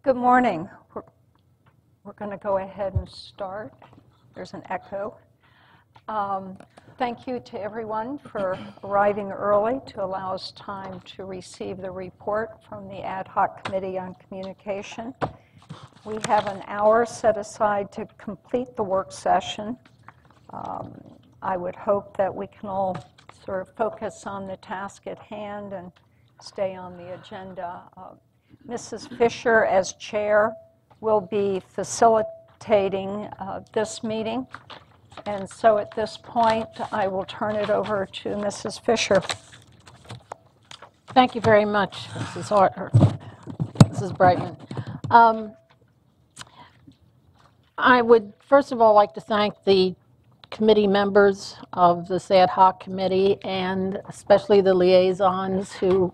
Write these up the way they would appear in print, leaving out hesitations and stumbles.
Good morning. We're going to go ahead and start. There's an echo. Thank you to everyone for arriving early to allow us time to receive the report from the Ad Hoc Committee on Communication. We have an hour set aside to complete the work session. I would hope that we can all sort of focus on the task at hand and stay on the agenda. Mrs. Fisher, as chair, will be facilitating this meeting. And so at this point, I will turn it over to Mrs. Fisher. Thank you very much, Mrs. Brightman. I would first of all like to thank the committee members of this ad hoc committee and especially the liaisons who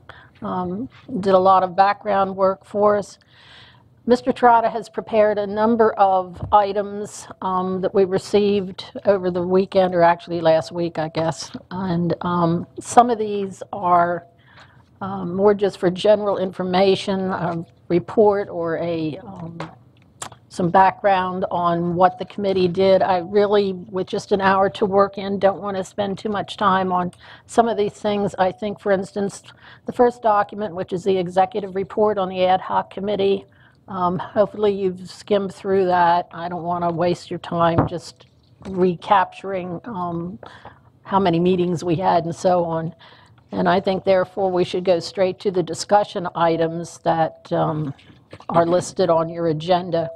did a lot of background work for us. Mr. Trotta has prepared a number of items that we received over the weekend, or actually last week, I guess. And some of these are more just for general information, a report or some background on what the committee did. I really, with just an hour to work in, don't want to spend too much time on some of these things. I think, for instance, the first document, which is the executive report on the ad hoc committee, hopefully you've skimmed through that. I don't want to waste your time just recapturing how many meetings we had and so on. And I think, therefore, we should go straight to the discussion items that are listed on your agenda.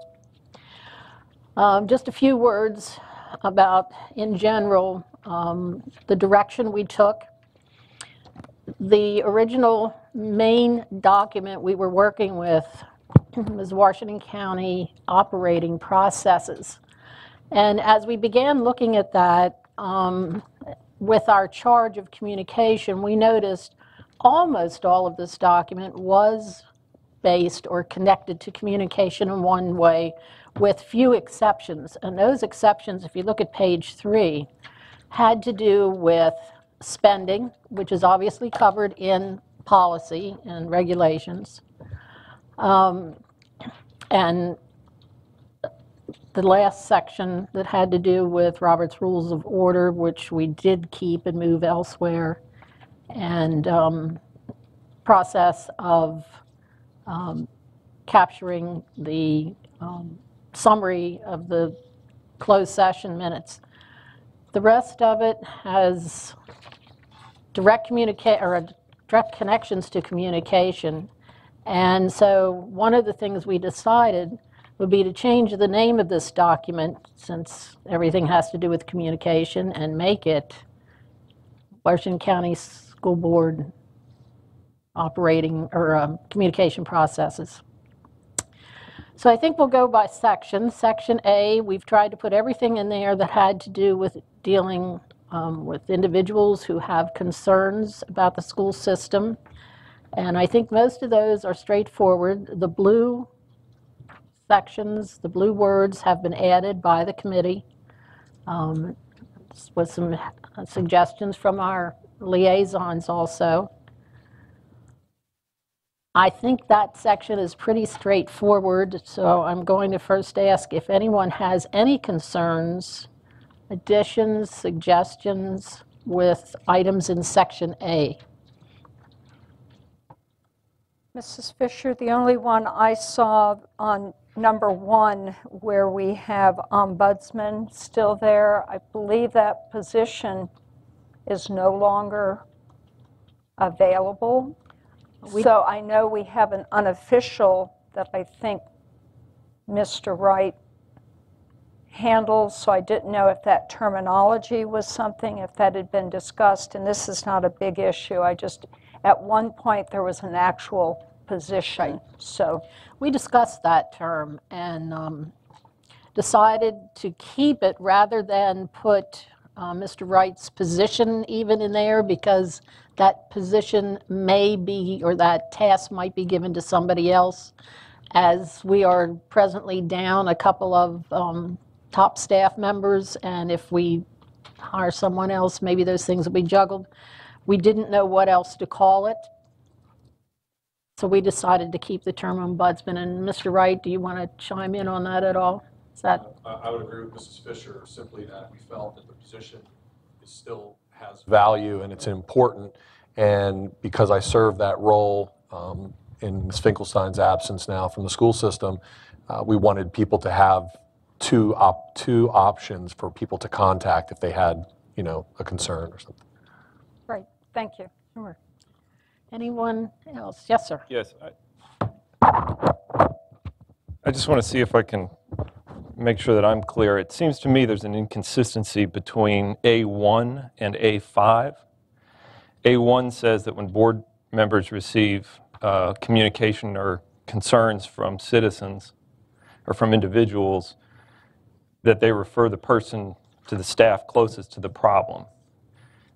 Just a few words about, in general, the direction we took. The original main document we were working with was Washington County operating processes. And as we began looking at that, with our charge of communication, we noticed almost all of this document was based or connected to communication in one way, with few exceptions. And those exceptions, if you look at page 3, had to do with spending, which is obviously covered in policy and regulations. And the last section that had to do with Robert's Rules of Order, which we did keep and move elsewhere, and process of capturing the summary of the closed session minutes. The rest of it has direct connections to communication. And so one of the things we decided would be to change the name of this document, since everything has to do with communication, and make it Washington County School Board operating or communication processes. So I think we'll go by section. Section A, we've tried to put everything in there that had to do with dealing with individuals who have concerns about the school system. And I think most of those are straightforward. The blue sections, the blue words, have been added by the committee with some suggestions from our liaisons also. I think that section is pretty straightforward, so I'm going to first ask if anyone has any concerns, additions, suggestions with items in section A. Mrs. Fisher, the only one I saw on number 1 where we have ombudsman still there, I believe that position is no longer available. So I know we have an unofficial that I think Mr. Wright handles, so I didn't know if that terminology was something, if that had been discussed, and this is not a big issue. At one point there was an actual position. Right. So we discussed that term and decided to keep it rather than put Mr. Wright's position even in there, because that position may be, or that task might be given to somebody else, as we are presently down a couple of top staff members, and if we hire someone else, maybe those things will be juggled. We didn't know what else to call it. So we decided to keep the term ombudsman. And Mr. Wright, do you want to chime in on that at all? Is that I would agree with Mrs. Fisher, simply that we felt that the position still has value and it's important. And because I serve that role in Ms. Finkelstein's absence now from the school system, we wanted people to have two options for people to contact if they had, a concern or something. Right, thank you. sure? Anyone else? Yes, sir. Yes. I just want to see if I can make sure that I'm clear. It seems to me there's an inconsistency between A1 and A5. A1 says that when board members receive communication or concerns from citizens or from individuals, that they refer the person to the staff closest to the problem.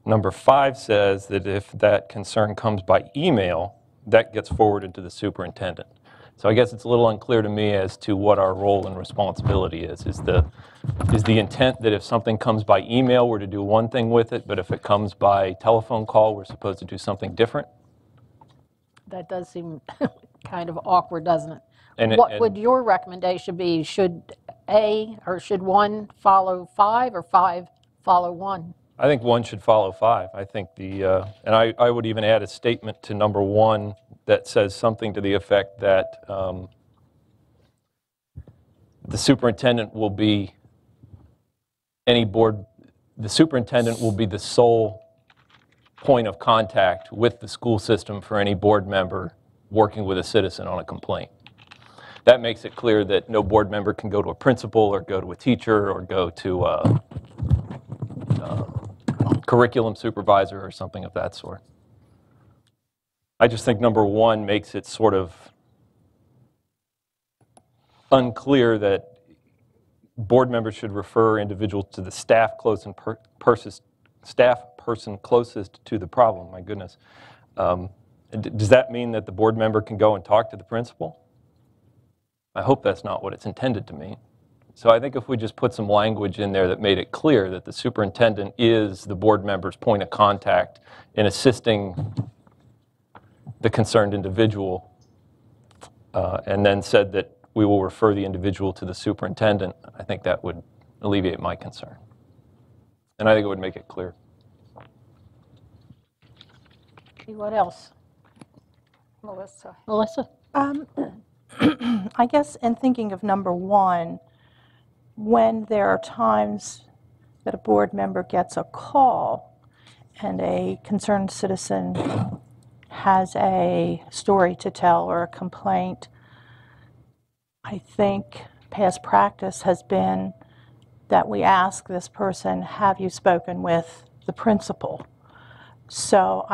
Number 5 says that if that concern comes by email, that gets forwarded to the superintendent. So I guess it's a little unclear to me as to what our role and responsibility is. Is the intent that if something comes by email, we're to do one thing with it, but if it comes by telephone call, we're supposed to do something different? That does seem kind of awkward, doesn't it? And What would your recommendation be? Should should 1 follow 5 or 5 follow 1? I think 1 should follow 5. I think and I would even add a statement to number 1 that says something to the effect that the superintendent will be the superintendent will be the sole point of contact with the school system for any board member working with a citizen on a complaint. That makes it clear that no board member can go to a principal or go to a teacher or go to a curriculum supervisor or something of that sort. I just think number 1 makes it sort of unclear that board members should refer individuals to the staff person closest to the problem. My goodness. Does that mean that the board member can go and talk to the principal? I hope that's not what it's intended to mean. So I think if we just put some language in there that made it clear that the superintendent is the board member's point of contact in assisting the concerned individual, and then said that we will refer the individual to the superintendent, I think that would alleviate my concern. And I think it would make it clear. Okay, what else? Melissa. Melissa? I guess in thinking of number 1, when there are times that a board member gets a call and a concerned citizen has a story to tell or a complaint, I think past practice has been that we ask this person, have you spoken with the principal? So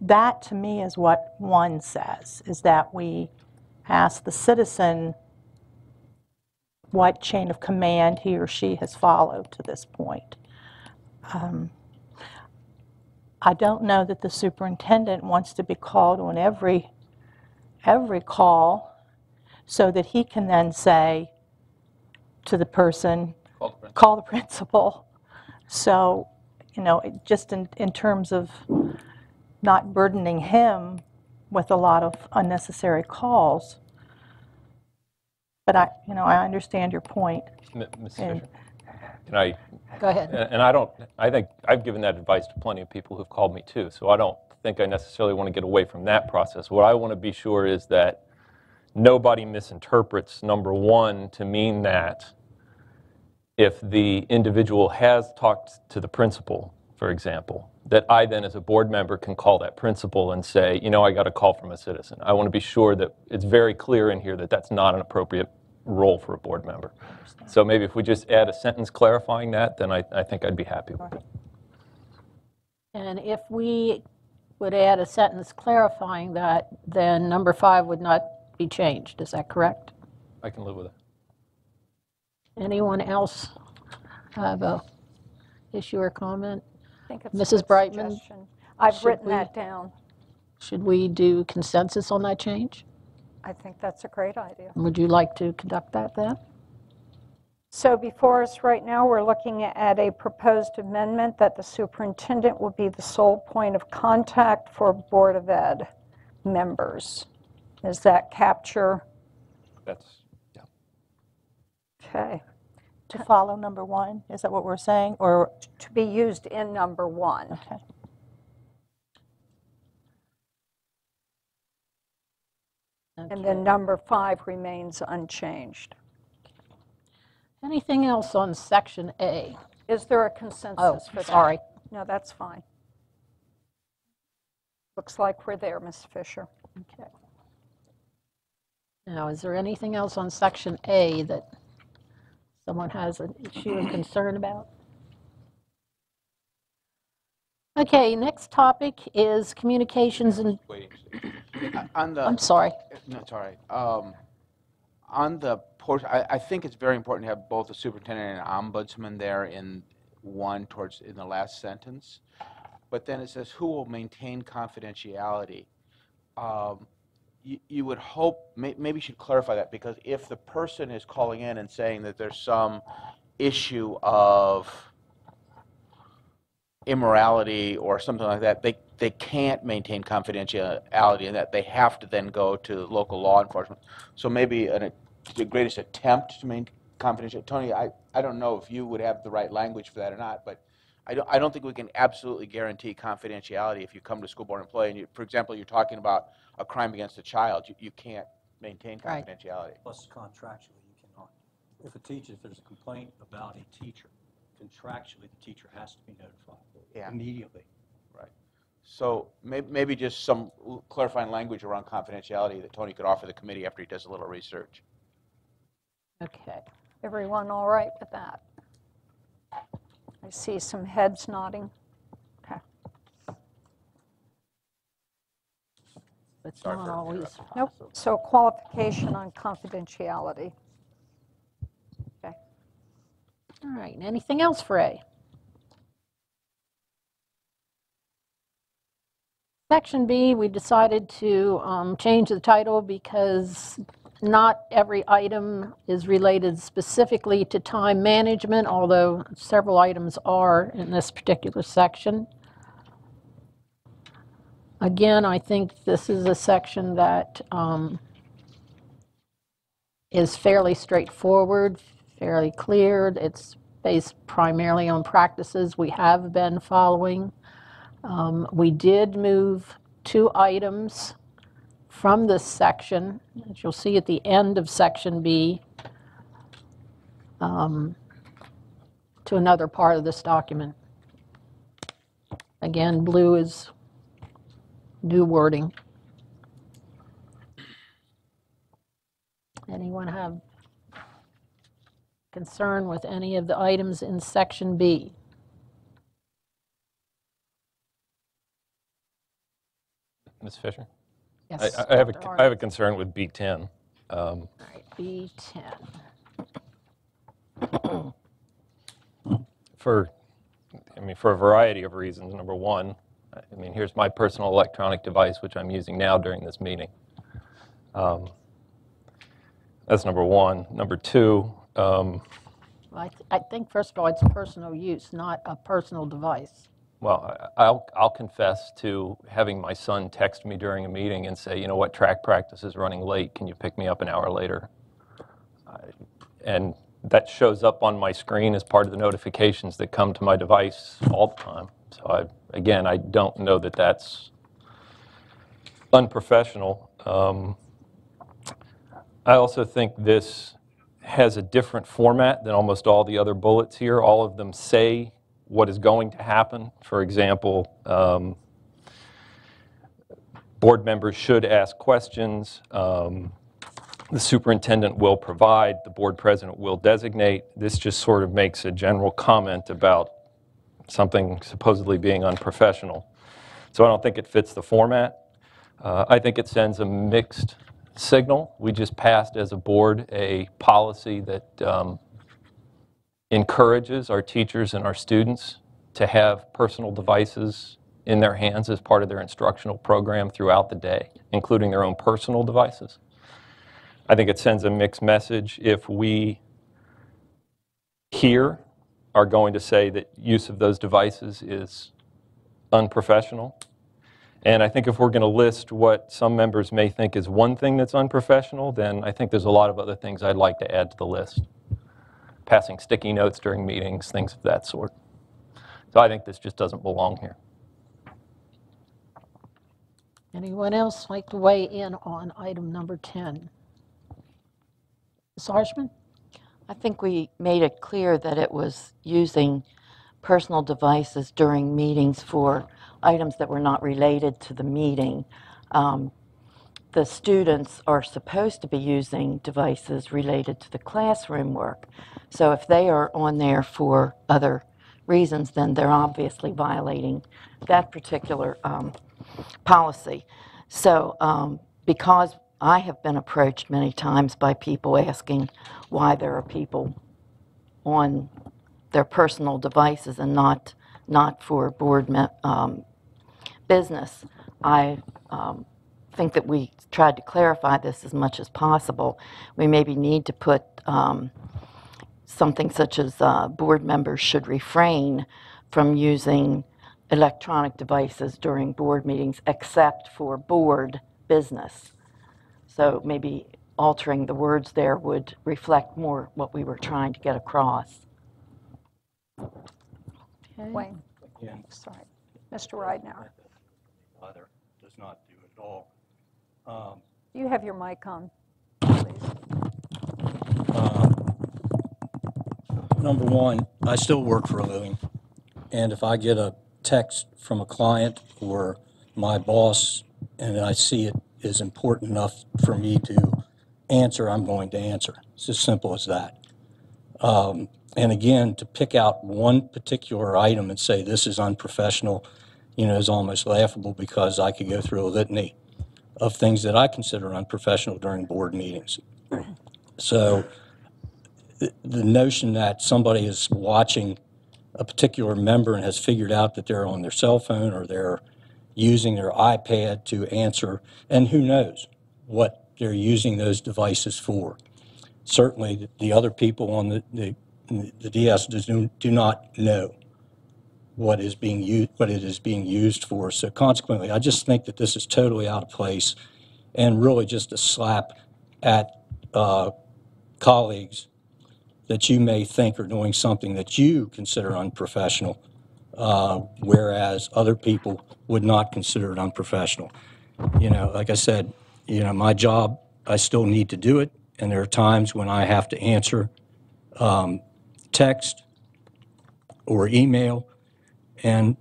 that to me is what 1 says, is that we ask the citizen what chain of command he or she has followed to this point. I don't know that the superintendent wants to be called on every call so that he can then say to the person, call the principal. So, just in terms of not burdening him with a lot of unnecessary calls. But I understand your point. Ms. Fisher, can I? Go ahead. And I think I've given that advice to plenty of people who've called me too, so I don't think I necessarily want to get away from that process. What I want to be sure is that nobody misinterprets number 1 to mean that if the individual has talked to the principal, for example, that I then as a board member can call that principal and say, I got a call from a citizen. I want to be sure that it's very clear in here that that's not an appropriate role for a board member. So maybe if we just add a sentence clarifying that, then I think I'd be happy with it. And if we would add a sentence clarifying that, then number 5 would not be changed. Is that correct? I can live with it. Anyone else have a issue or comment? I think it's a Mrs. good Brightman, suggestion. I've should written we- that down. Should we do consensus on that change? I think that's a great idea. Would you like to conduct that then? So before us right now, we're looking at a proposed amendment that the superintendent will be the sole point of contact for Board of Ed members. Does that capture? That's, yeah. Okay. To follow number 1, is that what we're saying? Or, To be used in number 1. okay. And then number 5 remains unchanged. Anything else on section A? Is there a Oh, consensus for that? sorry. No, that's fine. Looks like we're there, Ms. Fisher. Okay. Now, is there anything else on section A that someone has an issue or concern about? Okay, next topic is communications and, On the, I'm sorry. no, it's all right. On the portion, I think it's very important to have both the superintendent and ombudsman there in the last sentence. But then it says, who will maintain confidentiality? You would hope, maybe you should clarify that, because if the person is calling in and saying that there's some issue of immorality or something like that, they can't maintain confidentiality, and that they have to then go to local law enforcement. So maybe the greatest attempt to maintain confidentiality. Tony, I don't know if you would have the right language for that or not, but I don't think we can absolutely guarantee confidentiality if you come to a school board employee and, for example, you're talking about a crime against a child. You can't maintain Right. confidentiality. Plus, contractually, you cannot. If there's a complaint about a teacher, contractually, the teacher has to be notified Yeah. immediately. Right. So maybe just some clarifying language around confidentiality that Tony could offer the committee after he does a little research. Okay. Everyone all right with that? I see some heads nodding. Okay. It's Sorry not for always interrupting. Nope. possible. So qualification on confidentiality. Okay. All right, anything else for A? Section B, we decided to change the title because not every item is related specifically to time management, although several items are in this particular section. Again, I think this is a section that is fairly straightforward, fairly clear. It's based primarily on practices we have been following. We did move 2 items from this section, as you'll see at the end of section B, to another part of this document. Again, blue is new wording. Anyone have concern with any of the items in section B? Ms. Fisher? Yes, I have Dr. a concern with B10. All right, B10. For a variety of reasons. Number one, here's my personal electronic device, which I'm using now during this meeting. That's number one. Number two, I think, first of all, it's personal use, not a personal device. well, I'll confess to having my son text me during a meeting and say, you know what, track practice is running late. Can you pick me up an hour later? And that shows up on my screen as part of the notifications that come to my device all the time. So again, I don't know that that's unprofessional. I also think this has a different format than almost all the other bullets here. All of them say what is going to happen. For example, board members should ask questions. The superintendent will provide, the board president will designate. This just sort of makes a general comment about something supposedly being unprofessional. So I don't think it fits the format. I think it sends a mixed signal. We just passed as a board a policy that encourages our teachers and our students to have personal devices in their hands as part of their instructional program throughout the day, including their own personal devices. I think it sends a mixed message if we here are going to say that use of those devices is unprofessional, And I think if we're going to list what some members may think is one thing that's unprofessional, then I think there's a lot of other things I'd like to add to the list. Passing sticky notes during meetings, things of that sort. So I think this just doesn't belong here. Anyone else like to weigh in on item number 10? Ms. Harshman? I think we made it clear that it was using personal devices during meetings for items that were not related to the meeting. The students are supposed to be using devices related to the classroom work. So if they are on there for other reasons, then they're obviously violating that particular policy. So because I have been approached many times by people asking why there are people on their personal devices and not for board business, I think that we tried to clarify this as much as possible. We maybe need to put something such as board members should refrain from using electronic devices during board meetings except for board business. So maybe altering the words there would reflect more what we were trying to get across. Okay. Wayne, Again, sorry. Mr. Ridenour, either does not do it at all. you have your mic on, please. Number one, I still work for a living, and if I get a text from a client or my boss and I see it is important enough for me to answer, I'm going to answer. It's as simple as that. And again, to pick out one particular item and say this is unprofessional, is almost laughable, because I could go through a litany of things that I consider unprofessional during board meetings. So the notion that somebody is watching a particular member and has figured out that they're on their cell phone or they're using their iPad to answer, and who knows what they're using those devices for. Certainly, the other people on the DS do not know what it is being used for. So consequently, I just think that this is totally out of place and really just a slap at colleagues that you may think are doing something that you consider unprofessional, whereas other people would not consider it unprofessional. Like I said, my job, I still need to do it, and there are times when I have to answer text or email, and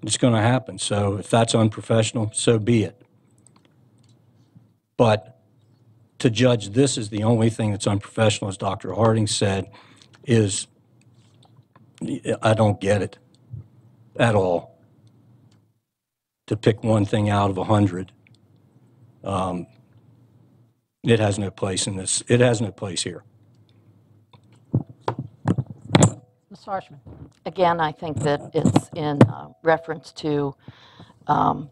it's going to happen. So if that's unprofessional, so be it. But to judge this as the only thing that's unprofessional, as Dr. Harding said, I don't get it at all. To pick one thing out of 100, it has no place in this. It has no place here. Ms. Harshman? Again, I think that it's in reference to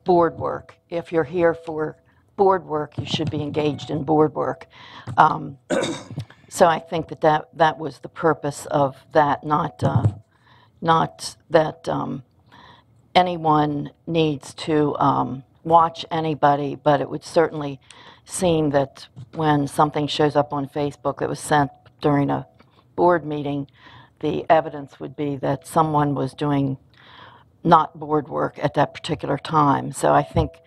board work. If you're here for board work, you should be engaged in board work. So I think that was the purpose of that, not that anyone needs to watch anybody, but it would certainly seem that when something shows up on Facebook that was sent during a board meeting, the evidence would be that someone was doing not board work at that particular time. So I think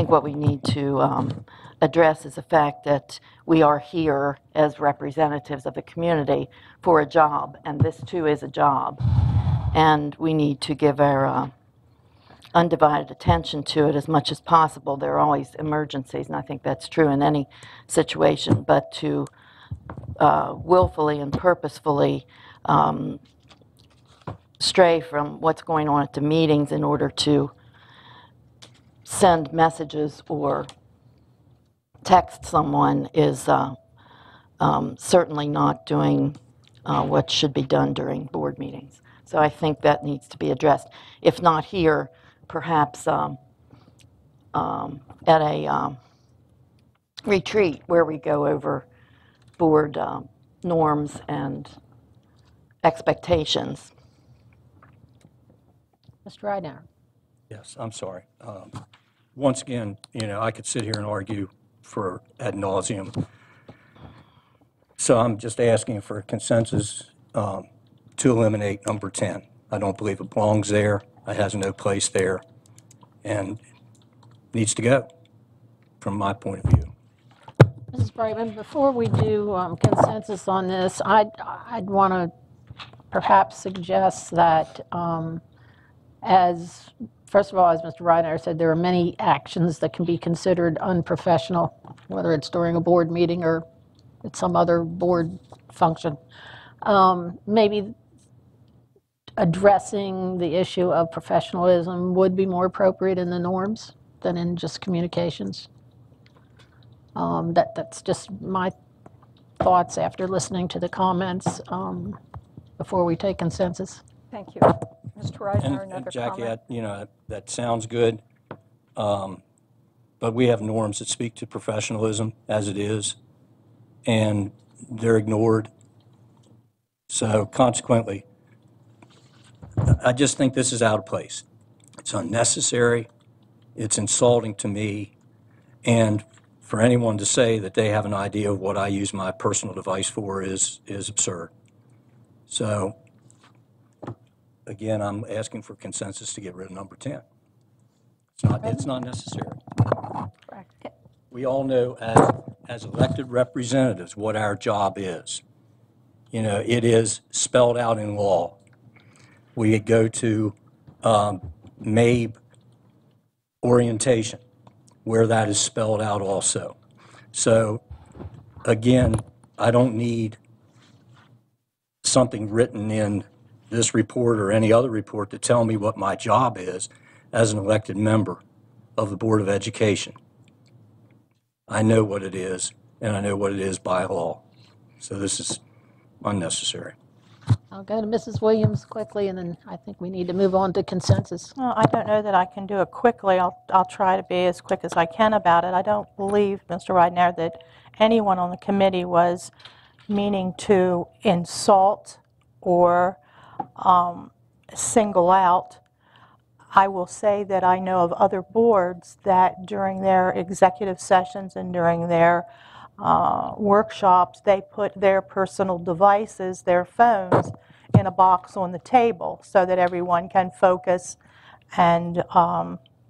what we need to address is the fact that we are here as representatives of the community for a job, and this too is a job. And we need to give our undivided attention to it as much as possible. There are always emergencies, and I think that's true in any situation, but to willfully and purposefully stray from what's going on at the meetings in order to send messages or text someone is certainly not doing what should be done during board meetings. So I think that needs to be addressed. If not here, perhaps at a retreat where we go over board norms and expectations. Mr. Ridenour? Yes, I'm sorry. once again, I could sit here and argue for ad nauseum. So I'm just asking for a consensus to eliminate number 10. I don't believe it belongs there. It has no place there and needs to go from my point of view. Mrs. Brightman, before we do consensus on this, I'd want to perhaps suggest that first of all, as Mr. Reiner said, there are many actions that can be considered unprofessional, whether it's during a board meeting or at some other board function. Maybe addressing the issue of professionalism would be more appropriate in the norms than in just communications. That's just my thoughts after listening to the comments before we take consensus. Thank you. Mr. Reisner, And another Jackie, comment? that sounds good, but we have norms that speak to professionalism as it is, and they're ignored. So consequently, I just think this is out of place. It's unnecessary, it's insulting to me, and for anyone to say that they have an idea of what I use my personal device for is absurd. So, again, I'm asking for consensus to get rid of number 10. It's not necessary. Correct. We all know as elected representatives what our job is. It is spelled out in law. We go to MABE orientation, where that is spelled out also. So, again, I don't need something written in this report or any other report to tell me what my job is as an elected member of the Board of Education. I know what it is, and I know what it is by law. So this is unnecessary. I'll go to Mrs. Williams quickly, and then I think we need to move on to consensus. Well, I don't know that I can do it quickly. I'll try to be as quick as I can about it. I don't believe, Mr. Reidner, that anyone on the committee was meaning to insult or single out. I will say that I know of other boards that during their executive sessions and during their workshops, they put their personal devices, their phones, in a box on the table so that everyone can focus and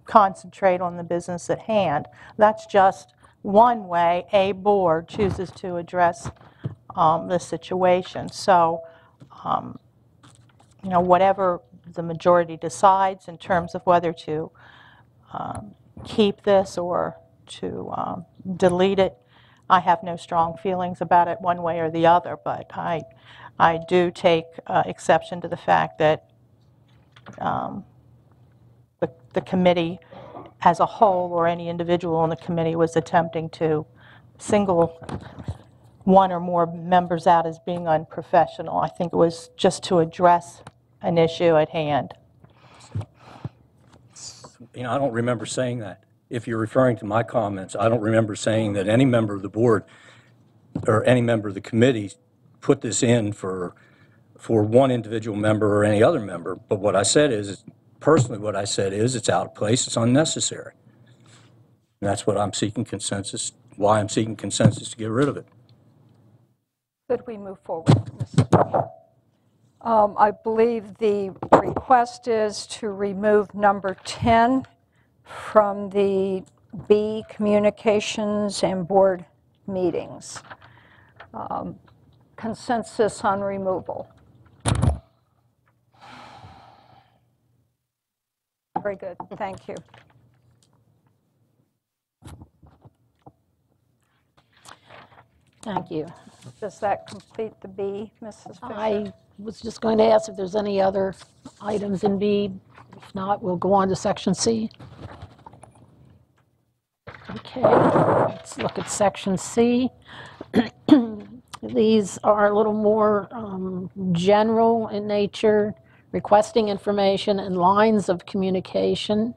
concentrate on the business at hand. That's just one way a board chooses to address the situation. So, whatever the majority decides in terms of whether to keep this or to delete it, I have no strong feelings about it one way or the other, but I do take exception to the fact that the committee as a whole or any individual on the committee was attempting to single one or more members out as being unprofessional. I think it was just to address an issue at hand. I don't remember saying that. If you're referring to my comments, I don't remember saying that any member of the board or any member of the committee put this in for one individual member or any other member. But what I said is, personally, what I said is it's out of place, it's unnecessary. And that's what I'm seeking consensus, why I'm seeking consensus to get rid of it. Could we move forward, Mrs. Williams? I believe the request is to remove number 10 from the B, communications and board meetings. Consensus on removal. Very good, thank you. Thank you. Does that complete the B, Mrs. Fisher? I was just going to ask if there's any other items in B. If not, we'll go on to section C. Okay, let's look at section C. These are a little more general in nature, requesting information and lines of communication.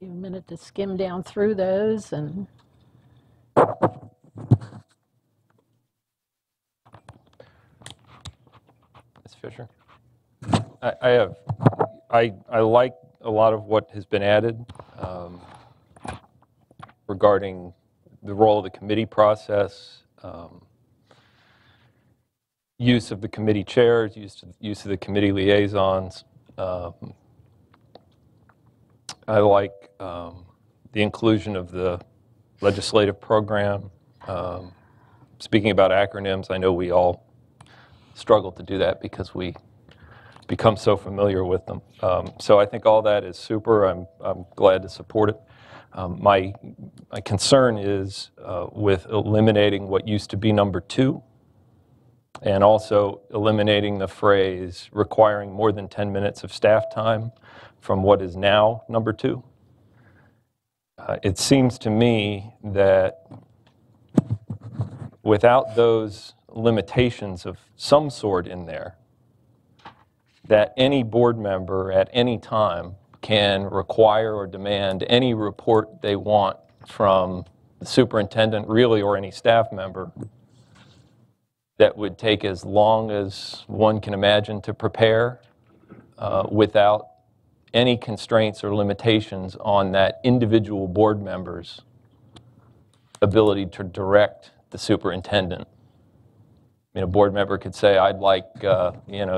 Give a minute to skim down through those and Ms. Fisher? I like a lot of what has been added regarding the role of the committee process, use of the committee chairs, use of the committee liaisons. I like the inclusion of the legislative program. Speaking about acronyms, I know we all struggle to do that because we become so familiar with them. So I think all that is super. I'm glad to support it. My concern is with eliminating what used to be number 2, and also eliminating the phrase requiring more than 10 minutes of staff time from what is now number 2. It seems to me that without those limitations of some sort in there, that any board member at any time can require or demand any report they want from the superintendent, really, or any staff member, that would take as long as one can imagine to prepare without any constraints or limitations on that individual board member's ability to direct the superintendent. I mean, a board member could say, I'd like,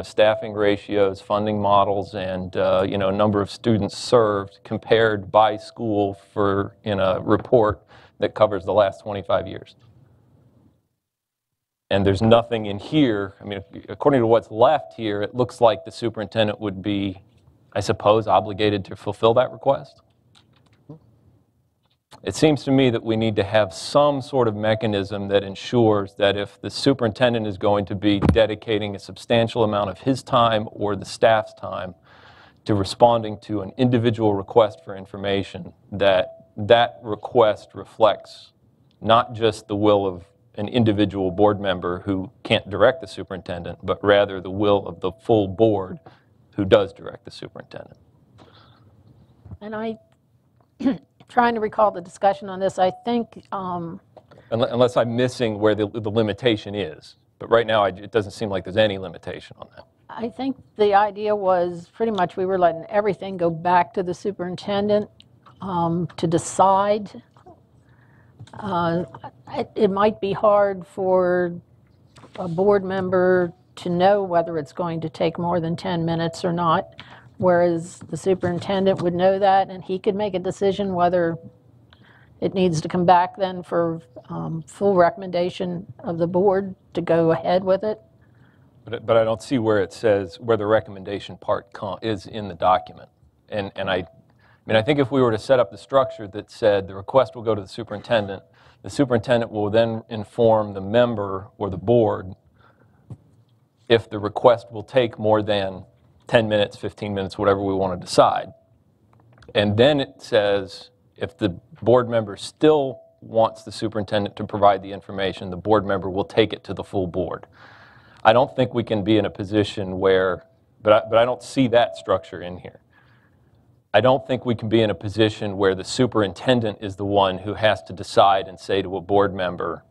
staffing ratios, funding models, and, number of students served compared by school in a report that covers the last 25 years. And there's nothing in here. I mean, according to what's left here, it looks like the superintendent would be, I suppose, obligated to fulfill that request. It seems to me that we need to have some sort of mechanism that ensures that if the superintendent is going to be dedicating a substantial amount of his time or the staff's time to responding to an individual request for information, that that request reflects not just the will of an individual board member who can't direct the superintendent, but rather the will of the full board who does direct the superintendent. And trying to recall the discussion on this, I think... Unless I'm missing where the limitation is. But right now, it doesn't seem like there's any limitation on that. I think the idea was pretty much we were letting everything go back to the superintendent to decide. It might be hard for a board member to know whether it's going to take more than 10 minutes or not, whereas the superintendent would know that, and he could make a decision whether it needs to come back then for full recommendation of the board to go ahead with it. But I don't see where it says where the recommendation part is in the document. And I think if we were to set up the structure that said the request will go to the superintendent will then inform the member or the board if the request will take more than 10 minutes, 15 minutes, whatever we want to decide. And then it says if the board member still wants the superintendent to provide the information, the board member will take it to the full board. I don't think we can be in a position where, but I don't see that structure in here. I don't think we can be in a position where the superintendent is the one who has to decide and say to a board member,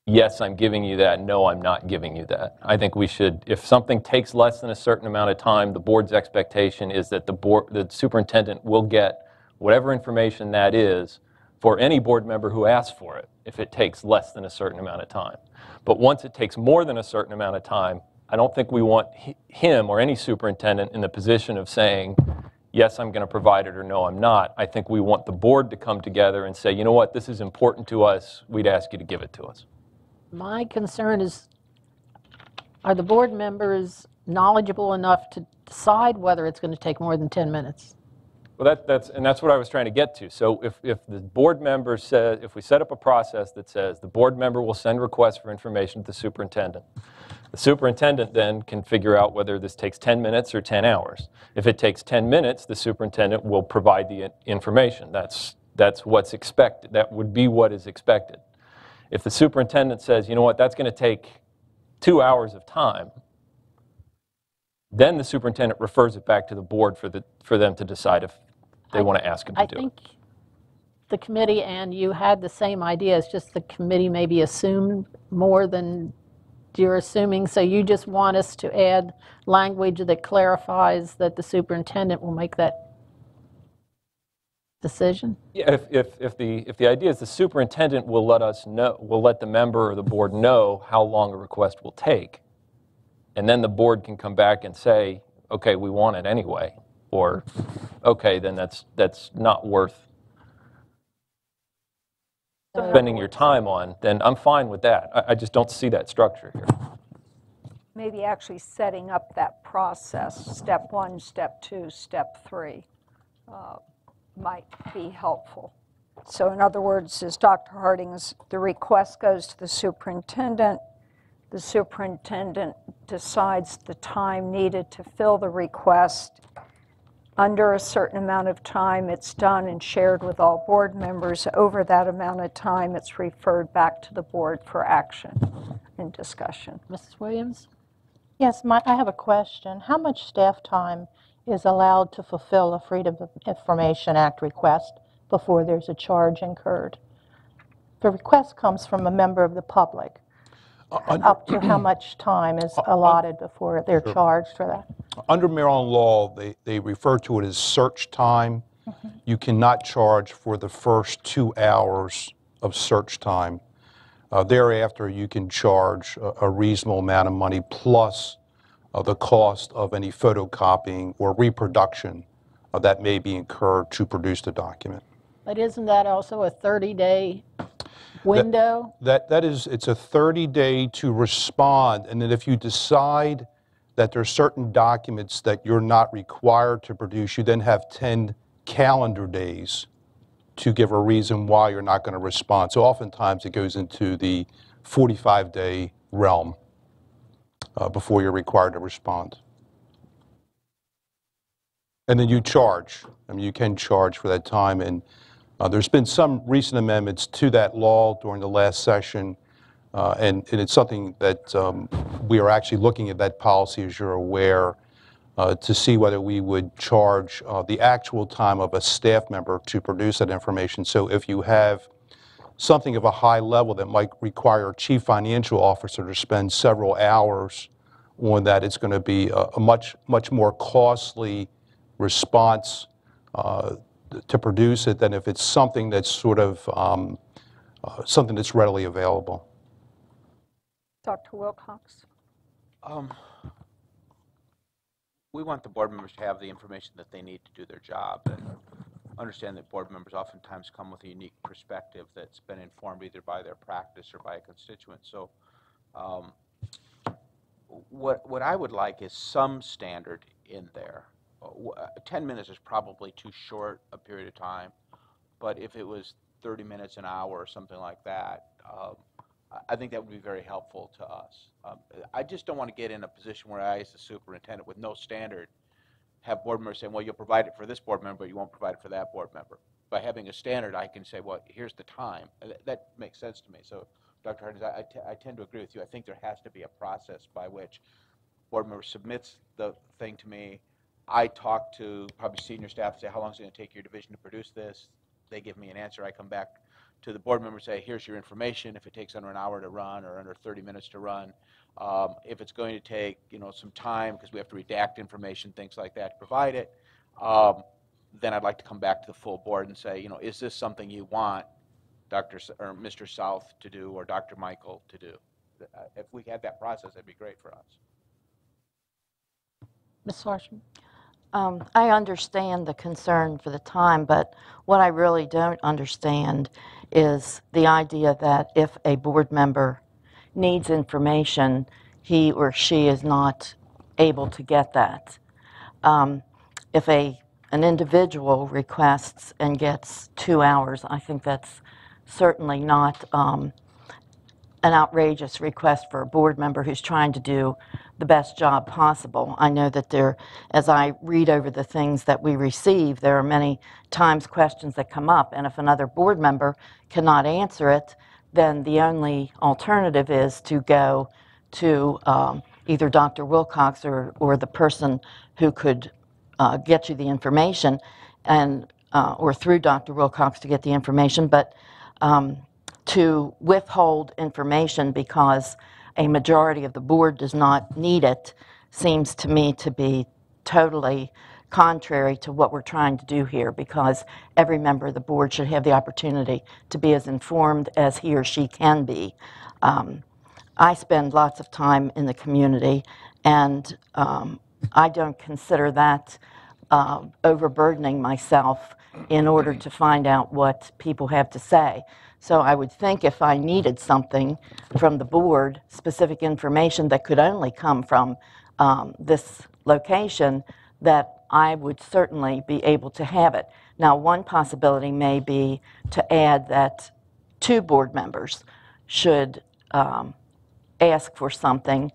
yes, I'm giving you that, no, I'm not giving you that. I think we should, if something takes less than a certain amount of time, the board's expectation is that the superintendent will get whatever information that is for any board member who asks for it if it takes less than a certain amount of time. But once it takes more than a certain amount of time, I don't think we want him or any superintendent in the position of saying, yes, I'm going to provide it, or no, I'm not. I think we want the board to come together and say, you know what, this is important to us. We'd ask you to give it to us. My concern is, are the board members knowledgeable enough to decide whether it's going to take more than 10 minutes? Well, that's what I was trying to get to. So if the board member says, if we set up a process that says the board member will send requests for information to the superintendent then can figure out whether this takes 10 minutes or 10 hours. If it takes 10 minutes, the superintendent will provide the information. That's what's expected. That would be what is expected. If the superintendent says, you know what, that's going to take 2 hours of time, then the superintendent refers it back to the board for them to decide if they want to ask him to do it. I think the committee and you had the same idea. It's just the committee maybe assumed more than you're assuming, so you just want us to add language that clarifies that the superintendent will make that decision? Yeah, if the idea is the superintendent will let us know, will let the member or the board know how long a request will take, and then the board can come back and say, okay, we want it anyway, or okay, then that's not worth spending your time on, then I'm fine with that. I just don't see that structure here. Maybe actually setting up that process, step 1, step 2, step 3, might be helpful. So in other words, as Dr. Harding's, the request goes to the superintendent decides the time needed to fill the request. Under a certain amount of time, it's done and shared with all board members. Over that amount of time, it's referred back to the board for action and discussion. Mrs. Williams? Yes, I have a question. How much staff time is allowed to fulfill a Freedom of Information Act request before there's a charge incurred? The request comes from a member of the public. Up to how much time is allotted before they're charged for that? Under Maryland law, they refer to it as search time. You cannot charge for the first 2 hours of search time. Thereafter, you can charge a reasonable amount of money plus the cost of any photocopying or reproduction that may be incurred to produce the document. But isn't that also a 30-day window? It's a 30-day to respond, and then if you decide that there are certain documents that you're not required to produce, you then have 10 calendar days to give a reason why you're not going to respond. So oftentimes it goes into the 45-day realm before you're required to respond. And then you charge. I mean, you can charge for that time, and there's been some recent amendments to that law during the last session, and it's something that we are actually looking at that policy, as you're aware, to see whether we would charge the actual time of a staff member to produce that information. So if you have something of a high level that might require a chief financial officer to spend several hours on that, it's going to be a much more costly response to produce it than if it's something that's sort of something that's readily available. Dr. Wilcox? We want the board members to have the information that they need to do their job, and understand that board members oftentimes come with a unique perspective that's been informed either by their practice or by a constituent. So what I would like is some standard in there. 10 minutes is probably too short a period of time, but if it was 30 minutes, an hour, or something like that, I think that would be very helpful to us. I just don't want to get in a position where I, as the superintendent, with no standard, have board members saying, well, you'll provide it for this board member, but you won't provide it for that board member. By having a standard, I can say, well, here's the time. That makes sense to me. So, Dr. Harding, I tend to agree with you. I think there has to be a process by which board member submits the thing to me. I talk to probably senior staff and say, how long is it going to take your division to produce this? They give me an answer. I come back to the board member and say, here's your information. If it takes under an hour to run or under 30 minutes to run, if it's going to take some time because we have to redact information, things like that, to provide it, then I'd like to come back to the full board and say, is this something you want Dr. or Mr. South to do or Dr. Michael to do? If we had that process, that'd be great for us. Ms. Sarsham? I understand the concern for the time, but what I really don't understand is the idea that if a board member needs information, he or she is not able to get that. If an individual requests and gets 2 hours, I think that's certainly not an outrageous request for a board member who's trying to do the best job possible. I know that as I read over the things that we receive, there are many times questions that come up, and if another board member cannot answer it, then the only alternative is to go to either Dr. Wilcox or the person who could get you the information, and or through Dr. Wilcox to get the information, but to withhold information because a majority of the board does not need it seems to me to be totally contrary to what we're trying to do here, because every member of the board should have the opportunity to be as informed as he or she can be. I spend lots of time in the community, and I don't consider that overburdening myself in order to find out what people have to say. So I would think if I needed something from the board, specific information that could only come from this location, that I would certainly be able to have it. Now, one possibility may be to add that 2 board members should ask for something,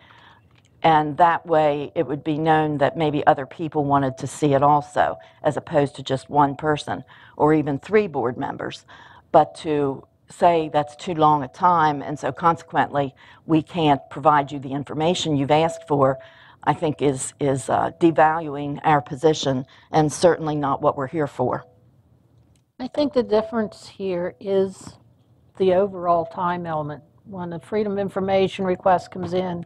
and that way it would be known that maybe other people wanted to see it also, as opposed to just 1 person, or even 3 board members. But to say that's too long a time, and so consequently we can't provide you the information you've asked for, I think is devaluing our position, and certainly not what we're here for. I think the difference here is the overall time element. When a Freedom of Information request comes in,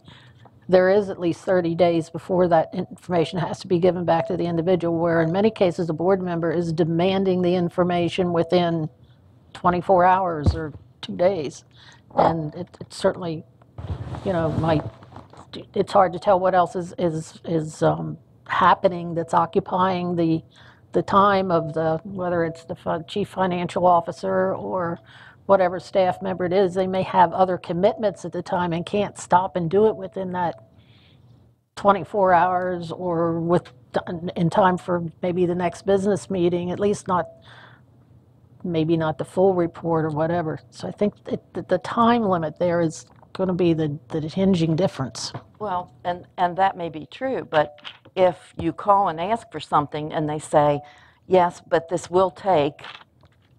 there is at least 30 days before that information has to be given back to the individual, where in many cases a board member is demanding the information within 24 hours or 2 days. And it certainly, you know, it's hard to tell what else is happening that's occupying the time of whether it's the chief financial officer or whatever staff member it is. They may have other commitments at the time and can't stop and do it within that 24 hours or in time for maybe the next business meeting, at least maybe not the full report or whatever. So I think the time limit there is going to be the hinging difference. Well, and that may be true, but if you call and ask for something and they say, yes, but this will take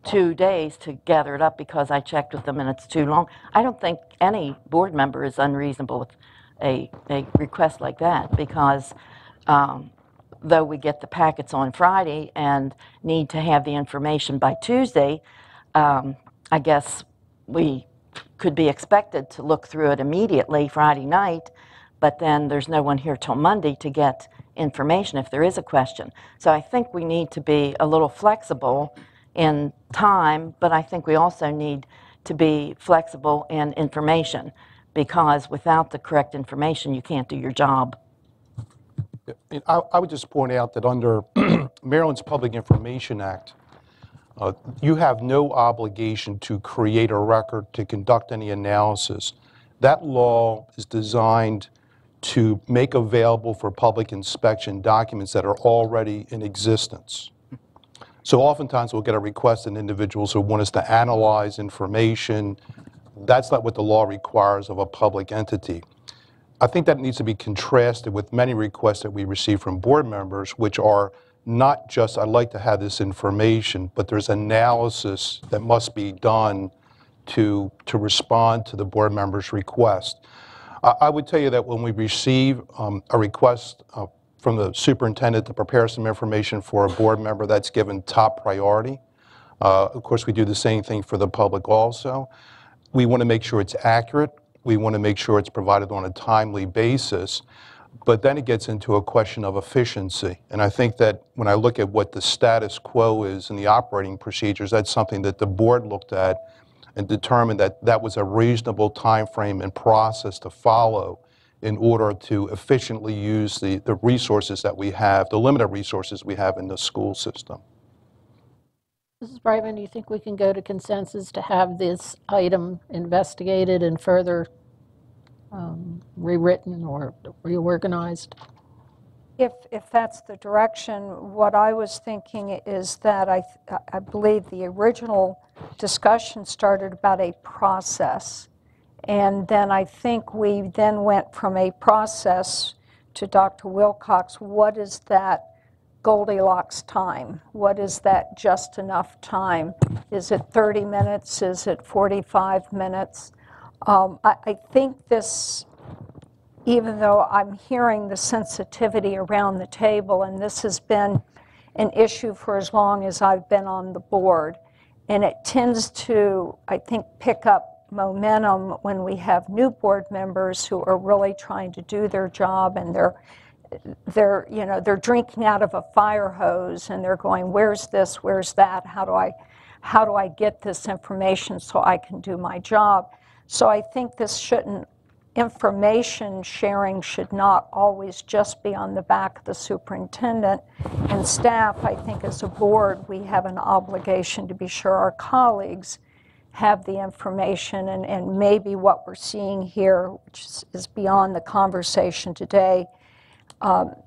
2 days to gather it up because I checked with them and it's too long, I don't think any board member is unreasonable with a request like that, because though we get the packets on Friday and need to have the information by Tuesday, I guess we could be expected to look through it immediately Friday night, but then there's no one here till Monday to get information if there is a question. So I think we need to be a little flexible in time, but I think we also need to be flexible in information, because without the correct information, you can't do your job. I would just point out that under Maryland's Public Information Act, you have no obligation to create a record, to conduct any analysis. That law is designed to make available for public inspection documents that are already in existence. So oftentimes we'll get a request from individuals who want us to analyze information. That's not what the law requires of a public entity. I think that needs to be contrasted with many requests that we receive from board members, which are not just, I'd like to have this information, but there's analysis that must be done to respond to the board member's request. I would tell you that when we receive a request from the superintendent to prepare some information for a board member, that's given top priority. Of course, we do the same thing for the public also. We want to make sure it's accurate. We want to make sure it's provided on a timely basis. But then it gets into a question of efficiency. And I think that when I look at what the status quo is in the operating procedures, that's something that the board looked at and determined that that was a reasonable time frame and process to follow in order to efficiently use the resources that we have, the limited resources we have in the school system. Mrs. Brightman, do you think we can go to consensus to have this item investigated and further rewritten or reorganized? If that's the direction, what I was thinking is that I believe the original discussion started about a process. And then I think we then went from a process to Dr. Wilcox. What is that Goldilocks time? What is that just enough time? Is it 30 minutes? Is it 45 minutes? I think this, even though I'm hearing the sensitivity around the table, and this has been an issue for as long as I've been on the board, and it tends to, I think, pick up momentum when we have new board members who are really trying to do their job, and they're drinking out of a fire hose, and they're going, where's this, where's that, how do I get this information so I can do my job? So I think information sharing should not always just be on the back of the superintendent and staff. I think as a board, we have an obligation to be sure our colleagues have the information, and maybe what we're seeing here, which is beyond the conversation today,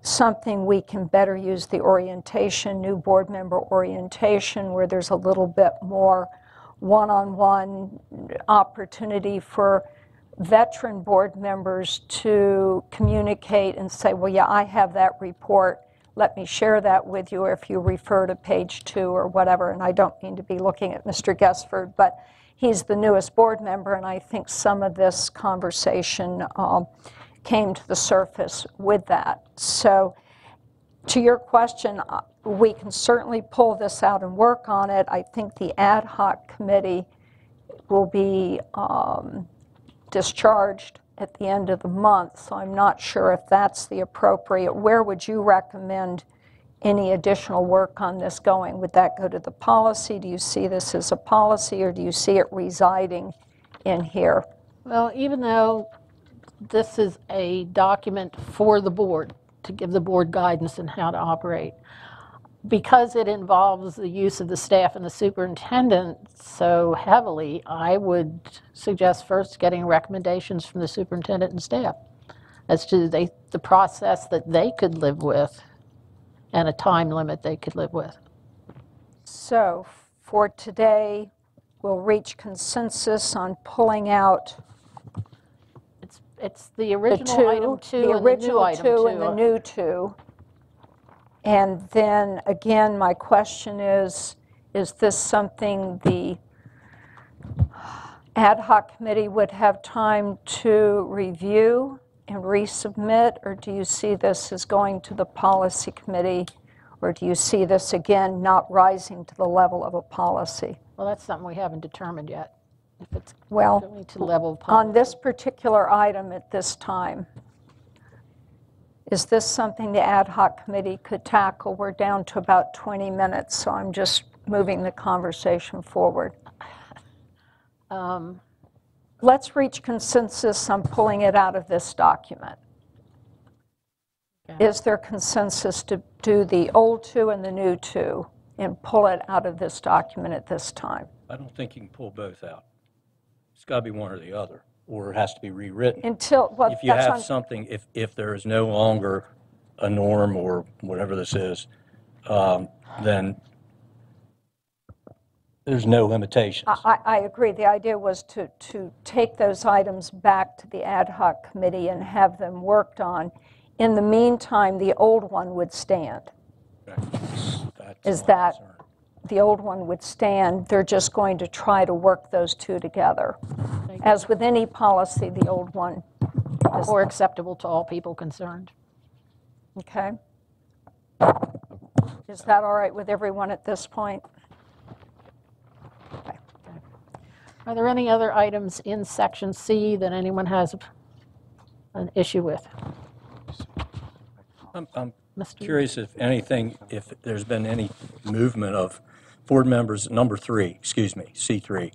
something we can better use the orientation, new board member orientation, where there's a little bit more one-on-one opportunity for veteran board members to communicate and say, well, yeah, I have that report. Let me share that with you if you refer to page 2 or whatever. And I don't mean to be looking at Mr. Gesford, but he's the newest board member, and I think some of this conversation came to the surface with that. So to your question, we can certainly pull this out and work on it. I think the ad hoc committee will be discharged at the end of the month, so I'm not sure if that's the appropriate. Where would you recommend any additional work on this going? Would that go to the policy? Do you see this as a policy, or do you see it residing in here? Well, even though this is a document for the board, to give the board guidance on how to operate, because it involves the use of the staff and the superintendent so heavily, I would suggest first getting recommendations from the superintendent and staff as to the process that they could live with and a time limit they could live with. So for today, we'll reach consensus on pulling out It's the original item 2 the and the new original item 2 2. and the new 2. And then again, my question is this something the ad hoc committee would have time to review and resubmit, or do you see this as going to the policy committee, or do you see this again not rising to the level of a policy? Well, that's something we haven't determined yet, if it's Well, going to the level of policy. on this particular item at this time, is this something the ad hoc committee could tackle? We're down to about 20 minutes, so I'm just moving the conversation forward. Let's reach consensus on pulling it out of this document. Okay. Is there consensus to do the old 2 and the new 2 and pull it out of this document at this time? I don't think you can pull both out. It's got to be one or the other, or it has to be rewritten. Until, well, If you that's have on- something, if there is no longer a norm or whatever this is, then there's no limitations. I agree. The idea was to take those items back to the ad hoc committee and have them worked on. In the meantime, the old one would stand. Is my that concern. the old one would stand? They're just going to try to work those 2 together. As with any policy, the old one is, Or acceptable to all people concerned. okay? Is that all right with everyone at this point? Okay. Are there any other items in section C that anyone has an issue with? I'm Mr. curious if anything, if there's been any movement of board members, number 3, excuse me, C3.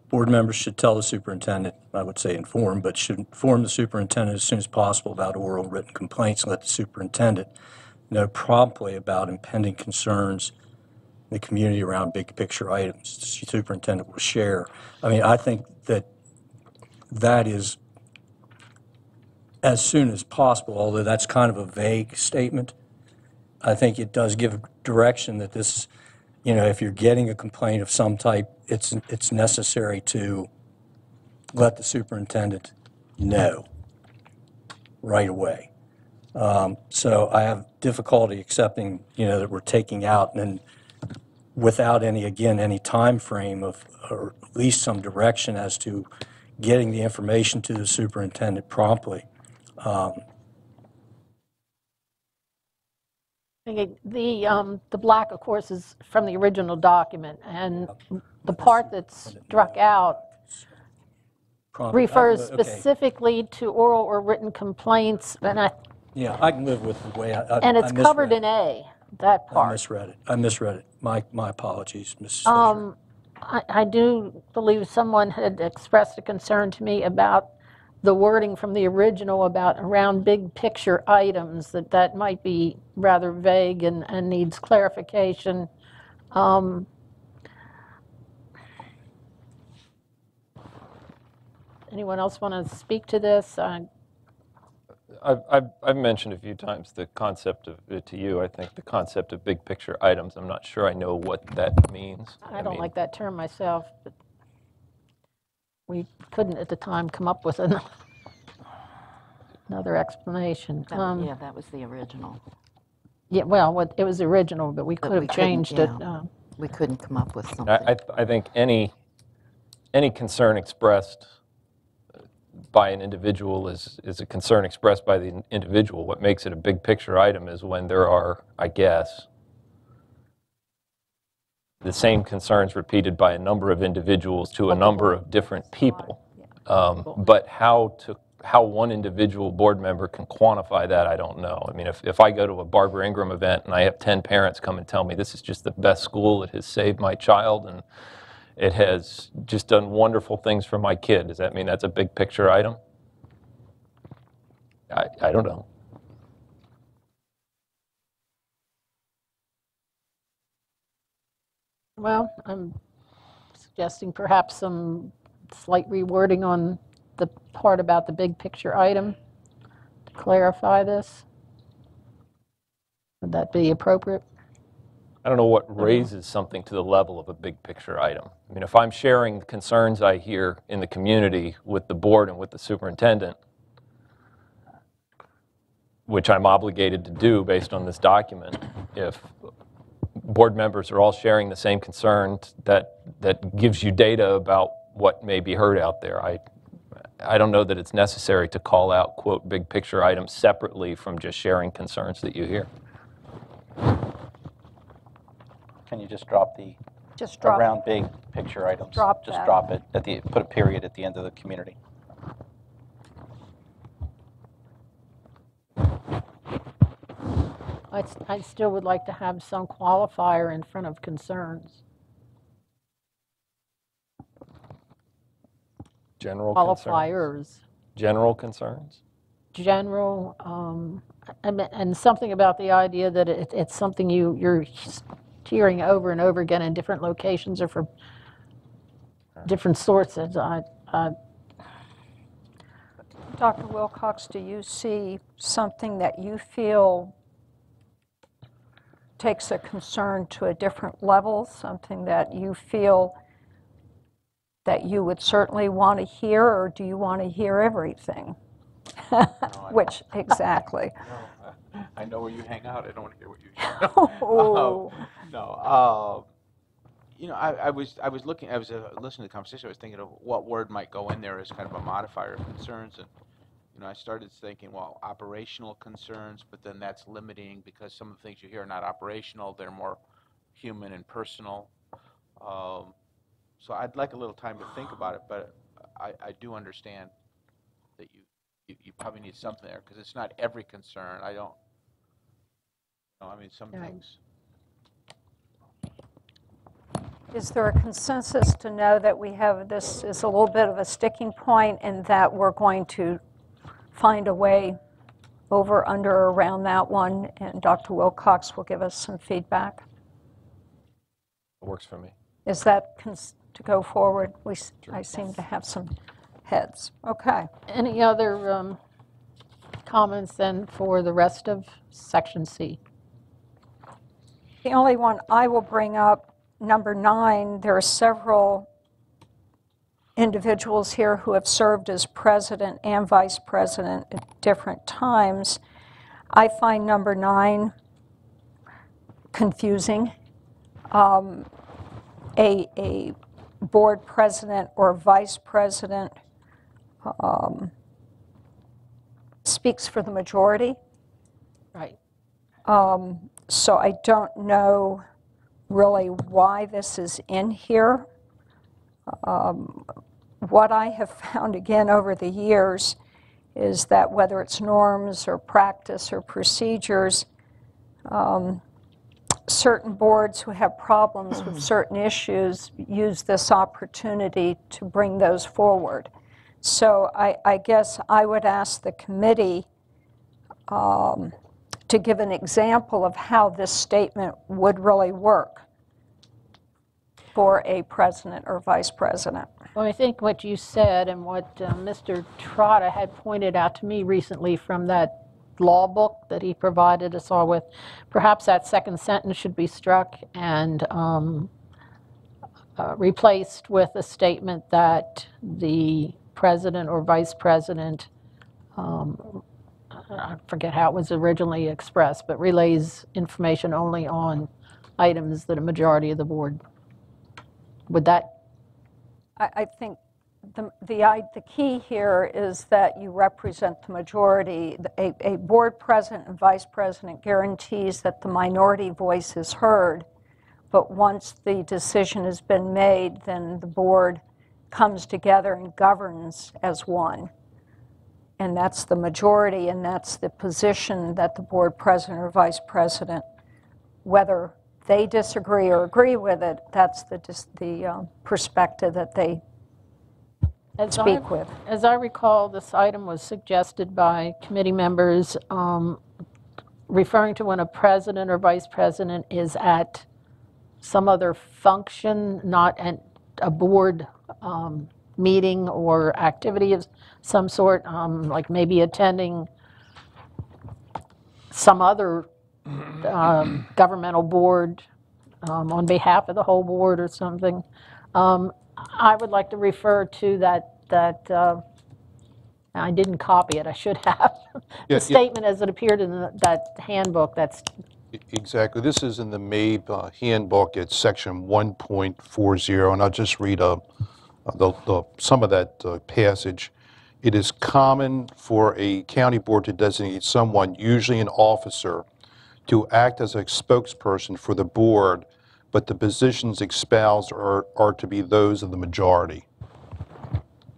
Board members should tell the superintendent, I would say inform, but should inform the superintendent as soon as possible about oral and written complaints and let the superintendent know promptly about impending concerns in the community around big picture items. The superintendent will share. I mean, I think that is as soon as possible, although that's kind of a vague statement. I think it does give direction that this, if you're getting a complaint of some type, it's necessary to let the superintendent know right away. So I have difficulty accepting, that we're taking out and without any time frame of, or at least some direction as to getting the information to the superintendent promptly. The black, of course, is from the original document, and the part that's struck out refers Okay. specifically to oral or written complaints, Yeah, I can live with the way and it's I covered misread in A, that I part. misread it. I misread it. My apologies, Mrs. Fisher. I do believe someone had expressed a concern to me about the wording from the original about around big picture items, that might be rather vague and needs clarification. Anyone else want to speak to this? I've mentioned a few times the concept of, to you, I think the concept of big picture items. I'm not sure I know what that means. I don't mean, like that term myself, but we couldn't at the time come up with another explanation. Yeah, that was the original. Yeah, well, it was original, but we But could we have couldn't, changed it. yeah. We couldn't come up with something. I think any concern expressed by an individual is a concern expressed by the individual. What makes it a big picture item is when there are, I guess, the same concerns repeated by a number of individuals to a number of different people. But how one individual board member can quantify that, I don't know. I mean, if I go to a Barbara Ingram event and I have 10 parents come and tell me this is just the best school, it has saved my child, and it has just done wonderful things for my kid, does that mean that's a big picture item? I don't know. Well, I'm suggesting perhaps some slight rewording on the part about the big picture item to clarify this. Would that be appropriate? I don't know what raises something to the level of a big picture item. I mean, if I'm sharing the concerns I hear in the community with the board and with the superintendent, which I'm obligated to do based on this document, if board members are all sharing the same concerns, that gives you data about what may be heard out there. I don't know that it's necessary to call out, quote, big picture items separately from just sharing concerns that you hear. Can you just drop the Just drop around big picture items? Drop Just that. drop it put a period at the end of the community. I still would like to have some qualifier in front of concerns. General concerns? Qualifiers. General concerns? General, and something about the idea that it's something you're hearing over and over again in different locations or from different sources. Dr. Wilcox, do you see something that you feel takes a concern to a different level, something that you feel that you would certainly want to hear, or do you want to hear everything? Which, exactly. I know where you hang out. I don't want to hear what you hear. Oh. No. You know, I was listening to the conversation. I was thinking of what word might go in there as kind of a modifier of concerns, and you know, I started thinking, well, operational concerns, but then that's limiting because some of the things you hear are not operational; they're more human and personal. So I'd like a little time to think about it, but I do understand that you probably need something there because it's not every concern. I don't. No, I mean some things. Is there a consensus to know that we have this is a little bit of a sticking point and that we're going to find a way over, under, or around that one, and Dr. Wilcox will give us some feedback? It works for me. Is that to go forward? I seem to have some heads. Okay. Any other comments then for the rest of Section C? The only one I will bring up, number 9, there are several individuals here who have served as president and vice president at different times. I find number 9 confusing. A board president or vice president speaks for the majority. Right. So I don't know really why this is in here. what I have found again over the years is that whether it's norms or practice or procedures, certain boards who have problems with certain issues use this opportunity to bring those forward. So I guess I would ask the committee to give an example of how this statement would really work for a president or vice president. Well, I think what you said and what Mr. Trotta had pointed out to me recently from that law book that he provided us all with, perhaps that second sentence should be struck and replaced with a statement that the president or vice president, I forget how it was originally expressed, but relays information only on items that a majority of the board. Would that? I think the key here is that you represent the majority. A board president and vice president guarantees that the minority voice is heard, but once the decision has been made, then the board comes together and governs as one. And that's the majority, and that's the position that the board president or vice president, whether they disagree or agree with it, that's the perspective that they speak with. As I recall, this item was suggested by committee members referring to when a president or vice president is at some other function, not at a board meeting or activity of some sort, like maybe attending some other governmental board on behalf of the whole board or something. I would like to refer to that I didn't copy it, I should have. The statement as it appeared in that handbook, that's... Exactly. This is in the MABE handbook. It's section 1.40, and I'll just read some of that passage. It is common for a county board to designate someone, usually an officer, to act as a spokesperson for the board, but the positions espoused are to be those of the majority.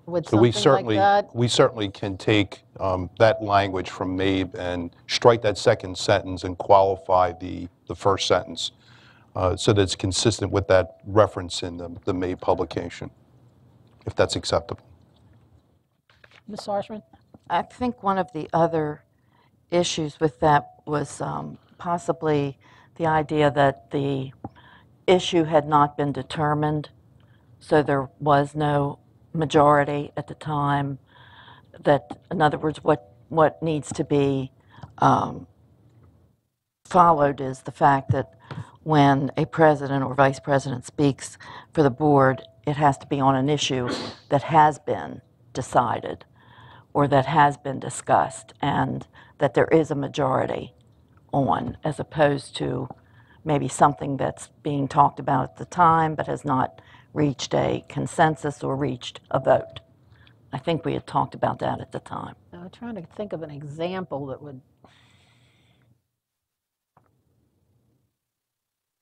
Would So we something like that? certainly can take that language from MABE and strike that second sentence and qualify the first sentence so that it's consistent with that reference in the MABE publication, if that's acceptable. Ms. Sarshman? I think one of the other issues with that was possibly the idea that the issue had not been determined, so there was no majority at the time. That, in other words, what needs to be followed is the fact that when a president or vice president speaks for the board, it has to be on an issue that has been decided or that has been discussed, and that there is a majority on, as opposed to maybe something that's being talked about at the time but has not reached a consensus or reached a vote. I think we had talked about that at the time. I'm trying to think of an example that would... I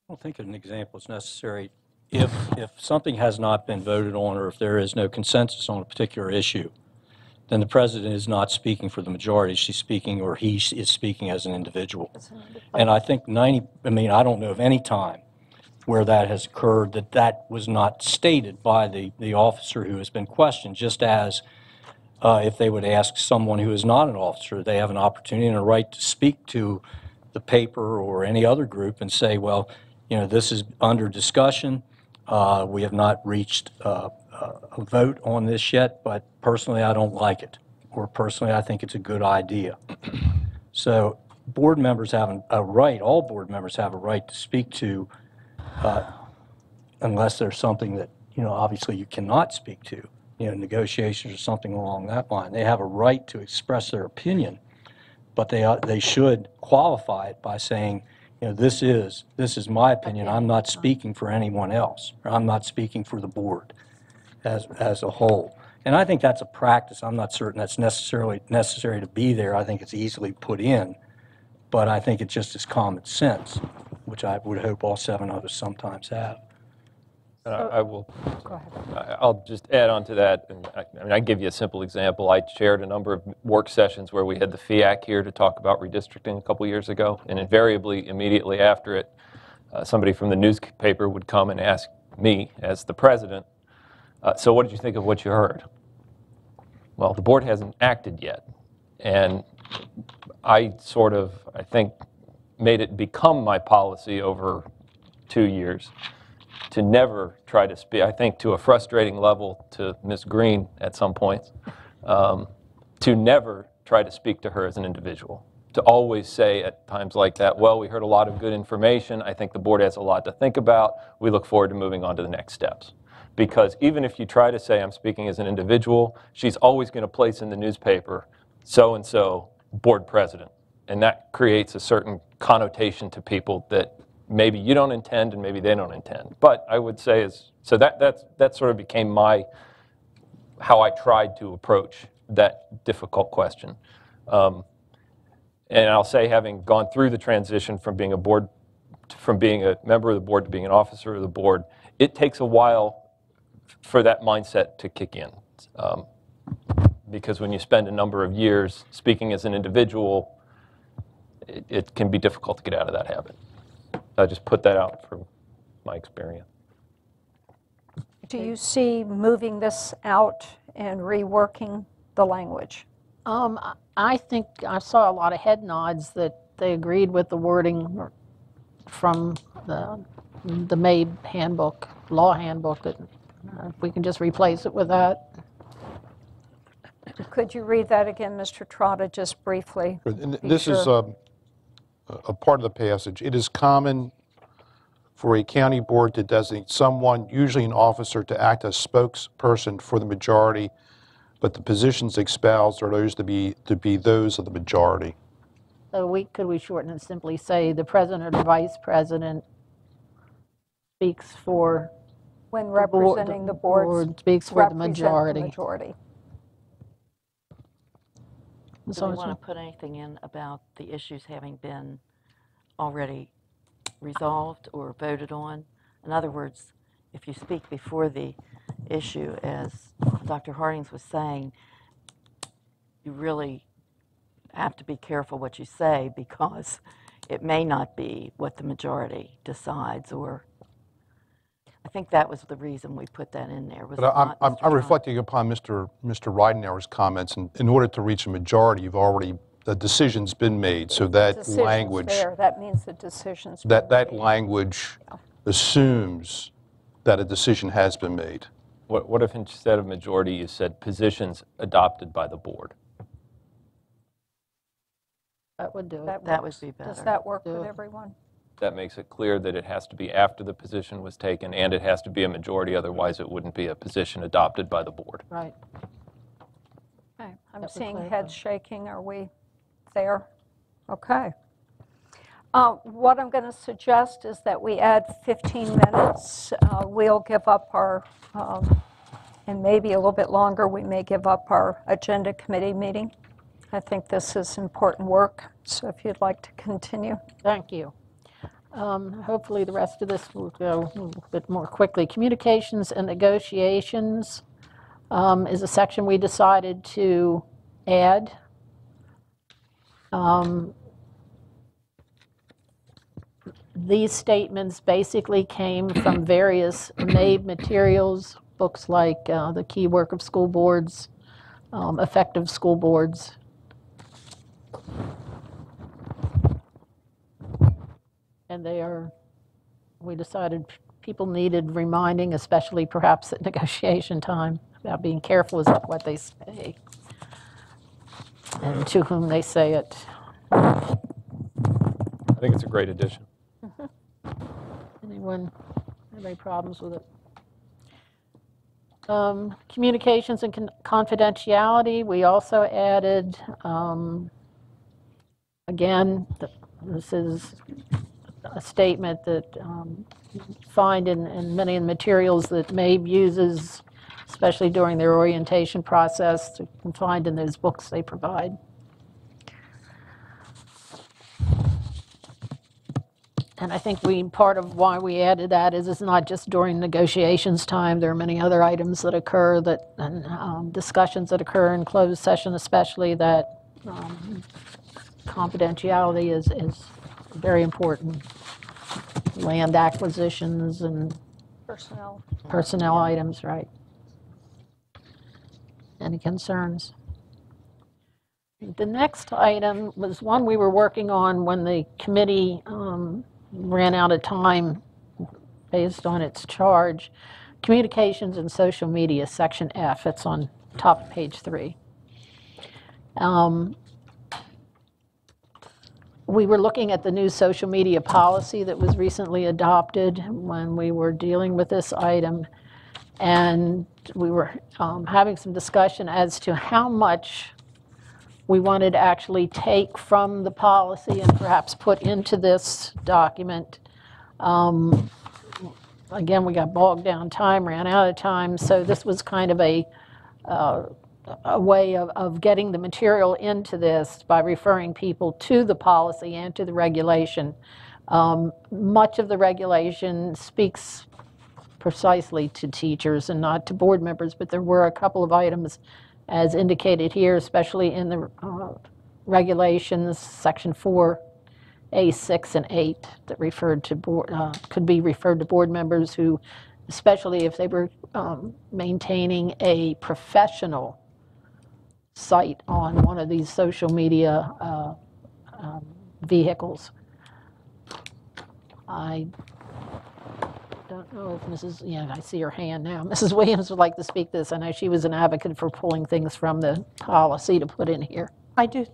don't think an example is necessary. If something has not been voted on or if there is no consensus on a particular issue, then the president is not speaking for the majority. She's speaking, or he is speaking as an individual. And I think I don't know of any time where that has occurred that was not stated by the officer who has been questioned, just as if they would ask someone who is not an officer, they have an opportunity and a right to speak to the paper or any other group and say, well, this is under discussion. We have not reached a vote on this yet, but personally I don't like it, or personally I think it's a good idea. So board members have a right, all board members have a right to speak to, unless there's something that, obviously you cannot speak to, negotiations or something along that line. They have a right to express their opinion, but they should qualify it by saying, this is my opinion. I'm not speaking for anyone else, or I'm not speaking for the board as a whole. And I think that's a practice. I'm not certain that's necessarily necessary to be there. I think it's easily put in, but I think it just is common sense, which I would hope all 7 others sometimes have. And I will, Go ahead. I'll just add on to that, and I give you a simple example. I chaired a number of work sessions where we had the FIAC here to talk about redistricting a couple years ago, and invariably, immediately after it, somebody from the newspaper would come and ask me, as the president, so what did you think of what you heard? Well, the board hasn't acted yet, and I sort of, I think, made it become my policy over 2 years to never try to speak, I think to a frustrating level to Ms. Green at some points, to never try to speak to her as an individual. To always say at times like that, well, we heard a lot of good information. I think the board has a lot to think about. We look forward to moving on to the next steps. Because even if you try to say I'm speaking as an individual, she's always going to place in the newspaper, so-and-so board president. And that creates a certain connotation to people that maybe you don't intend and maybe they don't intend. But I would say so that sort of became how I tried to approach that difficult question. And I'll say, having gone through the transition from being a member of the board to being an officer of the board, it takes a while for that mindset to kick in. Because when you spend a number of years speaking as an individual, it can be difficult to get out of that habit. I just put that out from my experience. Do you see moving this out and reworking the language? I think I saw a lot of head nods that they agreed with the wording from the MABE handbook, law handbook, that if we can just replace it with that. Could you read that again, Mr. Trotta, just briefly? And this is a part of the passage. It is common for a county board to designate someone, usually an officer, to act as spokesperson for the majority, but the positions espoused are those to be those of the majority. So could we shorten and simply say the president or the vice president speaks for When representing the board, speaks for the represent majority. the majority. Do we want to put anything in about the issues having been already resolved or voted on? In other words, if you speak before the issue, as Dr. Hardings was saying, you really have to be careful what you say, because it may not be what the majority decides. Or I think that was the reason we put that in there. But I'm reflecting upon Mr. Ridenour's comments, and in order to reach a majority, the decision's been made, so that Decision's language, there. That means the decision's been that made. language assumes that a decision has been made. What if instead of majority you said positions adopted by the board? That would do it. That would be better. Does that work Do with it. everyone? That makes it clear that it has to be after the position was taken, and it has to be a majority, otherwise it wouldn't be a position adopted by the board. Right. Okay, I'm That would seeing clarify. heads shaking. Are we there? Okay. What I'm going to suggest is that we add 15 minutes. We'll give up our, and maybe a little bit longer, we may give up our agenda committee meeting. I think this is important work, so if you'd like to continue. Thank you. Hopefully the rest of this will go a little bit more quickly. Communications and negotiations is a section we decided to add. These statements basically came from various MABE materials, books like The Key Work of School Boards, Effective School Boards. And we decided people needed reminding, especially perhaps at negotiation time, about being careful as to what they say and to whom they say it. I think it's a great addition. Anyone have any problems with it? Communications and confidentiality, we also added, again, this is a statement that you find in many of the materials that MABE uses, especially during their orientation process, you can find in those books they provide. And I think part of why we added that is it's not just during negotiations time. There are many other items that occur and discussions that occur in closed session, especially that confidentiality is very important. Land acquisitions and personnel items, right? Any concerns? The next item was one we were working on when the committee ran out of time based on its charge. Communications and social media, section F. It's on top of page 3. We were looking at the new social media policy that was recently adopted when we were dealing with this item, and we were having some discussion as to how much we wanted to actually take from the policy and perhaps put into this document. Again, we got bogged down time, ran out of time, so this was kind of a way of getting the material into this by referring people to the policy and to the regulation. Much of the regulation speaks precisely to teachers and not to board members, but there were a couple of items as indicated here, especially in the regulations, section 4A6 and 8, that referred to could be referred to board members who, especially if they were maintaining a professional site on one of these social media vehicles. I don't know if I see her hand now. Mrs. Williams would like to speak to this. I know she was an advocate for pulling things from the policy to put in here. I do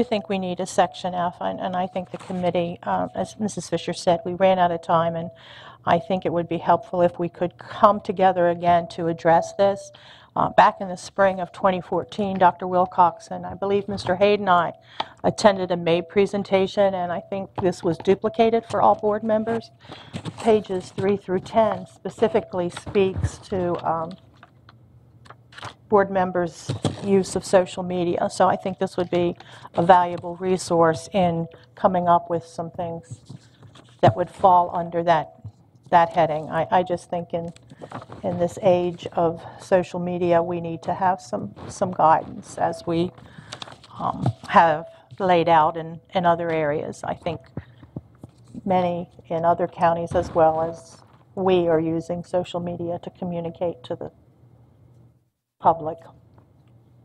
think we need a section F, and I think the committee, as Mrs. Fisher said, we ran out of time, and I think it would be helpful if we could come together again to address this. Back in the spring of 2014, Dr. Wilcox and I believe Mr. Hayden and I attended a MABE presentation, and I think this was duplicated for all board members. Pages 3 through 10 specifically speaks to board members' use of social media. So I think this would be a valuable resource in coming up with some things that would fall under that heading. I just think in this age of social media, we need to have some guidance as we have laid out in other areas. I think many in other counties as well as we are using social media to communicate to the public.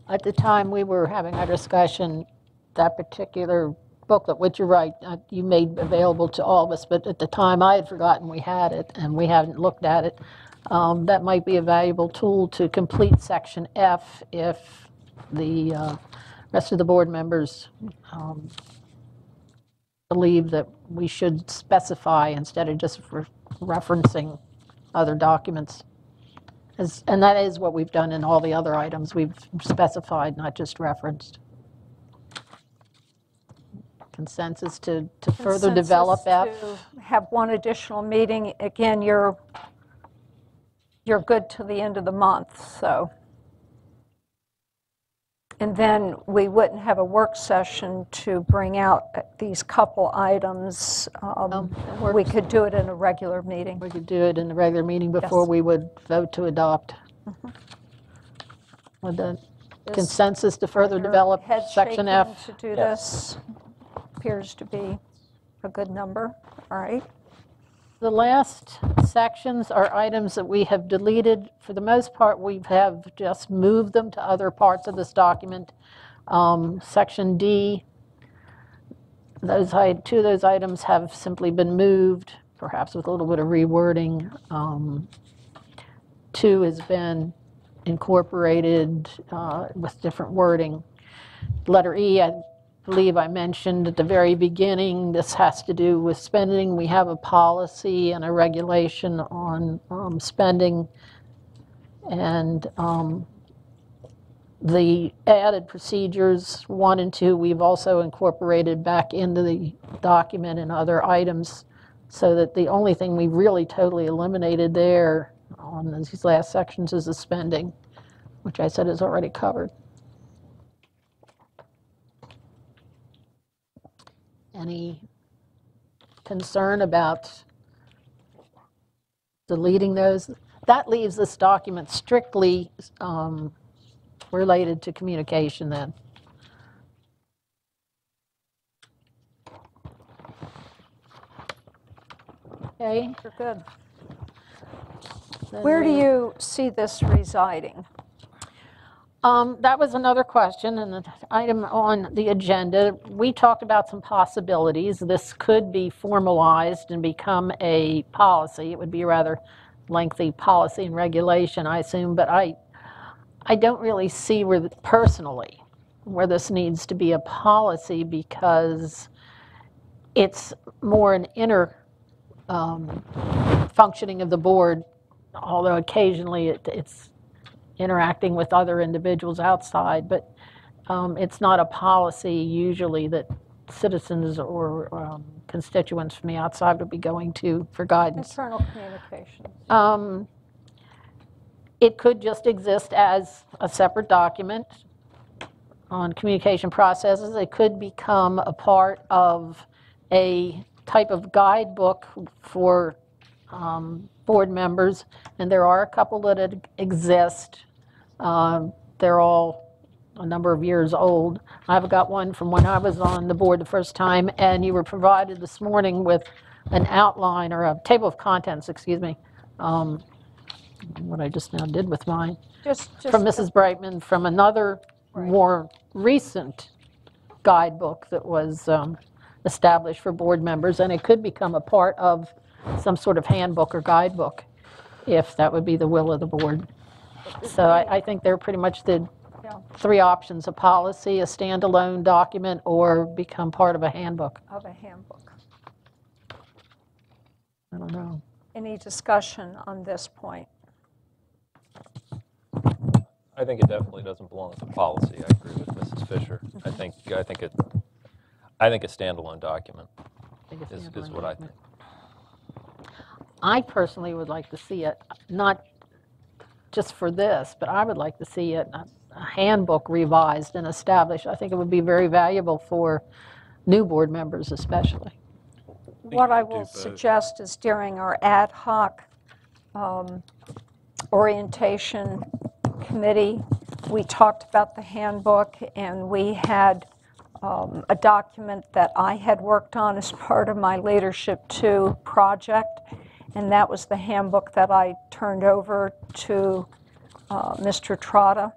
At the time we were having our discussion, that particular booklet, which you're right, you made available to all of us, but at the time I had forgotten we had it and we haven't looked at it. That might be a valuable tool to complete section F if the rest of the board members believe that we should specify instead of just referencing other documents. And that is what we've done in all the other items. We've specified, not just referenced. Consensus to further develop F. To have one additional meeting. Again, you're good to the end of the month, so. And then we wouldn't have a work session to bring out these couple items. We could do it in a regular meeting. We could do it in the regular meeting before we would vote to adopt. With the consensus to further develop Head section F. shaking to do this appears to be a good number. All right. The last sections are items that we have deleted. For the most part, we have just moved them to other parts of this document. Section D, two of those items have simply been moved, perhaps with a little bit of rewording. 2 has been incorporated with different wording. Letter E, I believe I mentioned at the very beginning, this has to do with spending. We have a policy and a regulation on spending, and the added procedures 1 and 2 we've also incorporated back into the document and other items, so that the only thing we really totally eliminated there on these last sections is the spending, which I said is already covered. Any concern about deleting those. That leaves this document strictly related to communication then. Okay. You're good. Then Where do we- you see this residing? That was another question, and the item on the agenda. We talked about some possibilities. This could be formalized and become a policy. It would be a rather lengthy policy and regulation, I assume, but I don't really see personally where this needs to be a policy, because it's more an inner functioning of the board, although occasionally it's interacting with other individuals outside, but it's not a policy usually that citizens or constituents from the outside would be going to for guidance. Internal communications. It could just exist as a separate document on communication processes. It could become a part of a type of guidebook for board members, and there are a couple that exist. They're all a number of years old. I've got one from when I was on the board the first time, and you were provided this morning with an outline, or a table of contents, excuse me, what I just now did with mine, from Mrs. Brightman, from another more recent guidebook that was established for board members, and it could become a part of some sort of handbook or guidebook, if that would be the will of the board. So I think they're pretty much the three options: a policy, a standalone document, or become part of a handbook. Of a handbook. I don't know. Any discussion on this point? I think it definitely doesn't belong as a policy. I agree with Mrs. Fisher. I think a standalone document is what I think. I personally would like to see it, not just for this, but I would like to see it, a handbook revised and established. I think it would be very valuable for new board members especially. What I will suggest is during our ad hoc orientation committee, we talked about the handbook, and we had a document that I had worked on as part of my Leadership 2 project, and that was the handbook that I turned over to Mr. Trotta.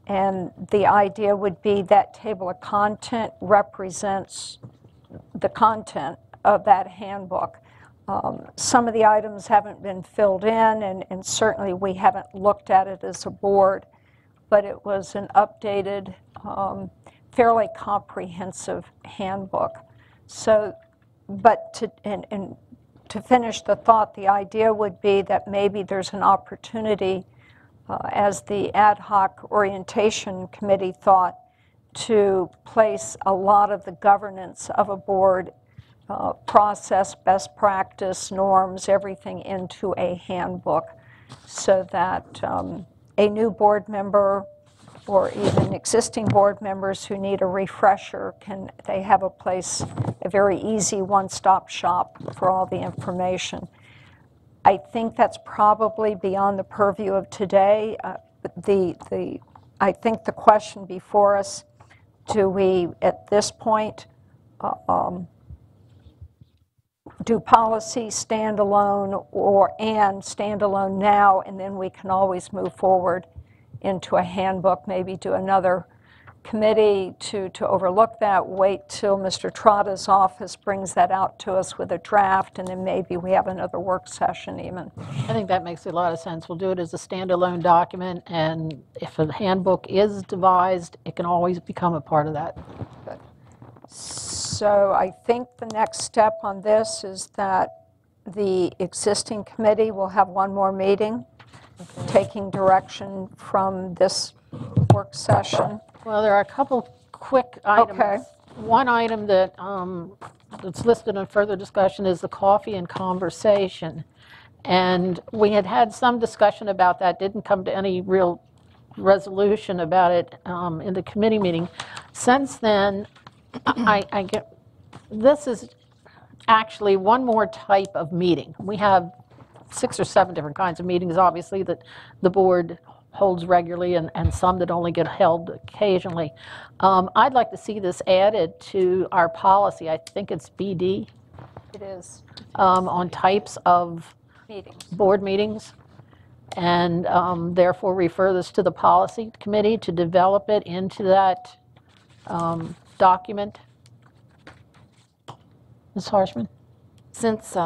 And the idea would be that table of content represents the content of that handbook. Some of the items haven't been filled in, and certainly we haven't looked at it as a board, but it was an updated, fairly comprehensive handbook. So, but to finish the thought, the idea would be that maybe there's an opportunity, as the ad hoc orientation committee thought, to place a lot of the governance of a board process, best practice, norms, everything into a handbook, so that a new board member or even existing board members who need a refresher they have a place, a very easy one-stop shop for all the information. I think that's probably beyond the purview of today. I think the question before us, do we at this point do policy standalone and standalone now, and then we can always move forward into a handbook, maybe do another committee to overlook that, wait till Mr. Trotta's office brings that out to us with a draft, and then maybe we have another work session even. I think that makes a lot of sense. We'll do it as a standalone document, and if a handbook is devised, it can always become a part of that. Good. So I think the next step on this is that the existing committee will have one more meeting, taking direction from this work session. Well, there are a couple quick items. Okay. One item that that's listed in further discussion is the coffee and conversation. And we had some discussion about that, didn't come to any real resolution about it in the committee meeting. Since then, I get, this is actually one more type of meeting. We have 6 or 7 different kinds of meetings, obviously, that the board holds regularly and some that only get held occasionally. I'd like to see this added to our policy. I think it's BD, It is on types of meetings. board meetings, and therefore refer this to the policy committee to develop it into that document. Ms. Harshman? Since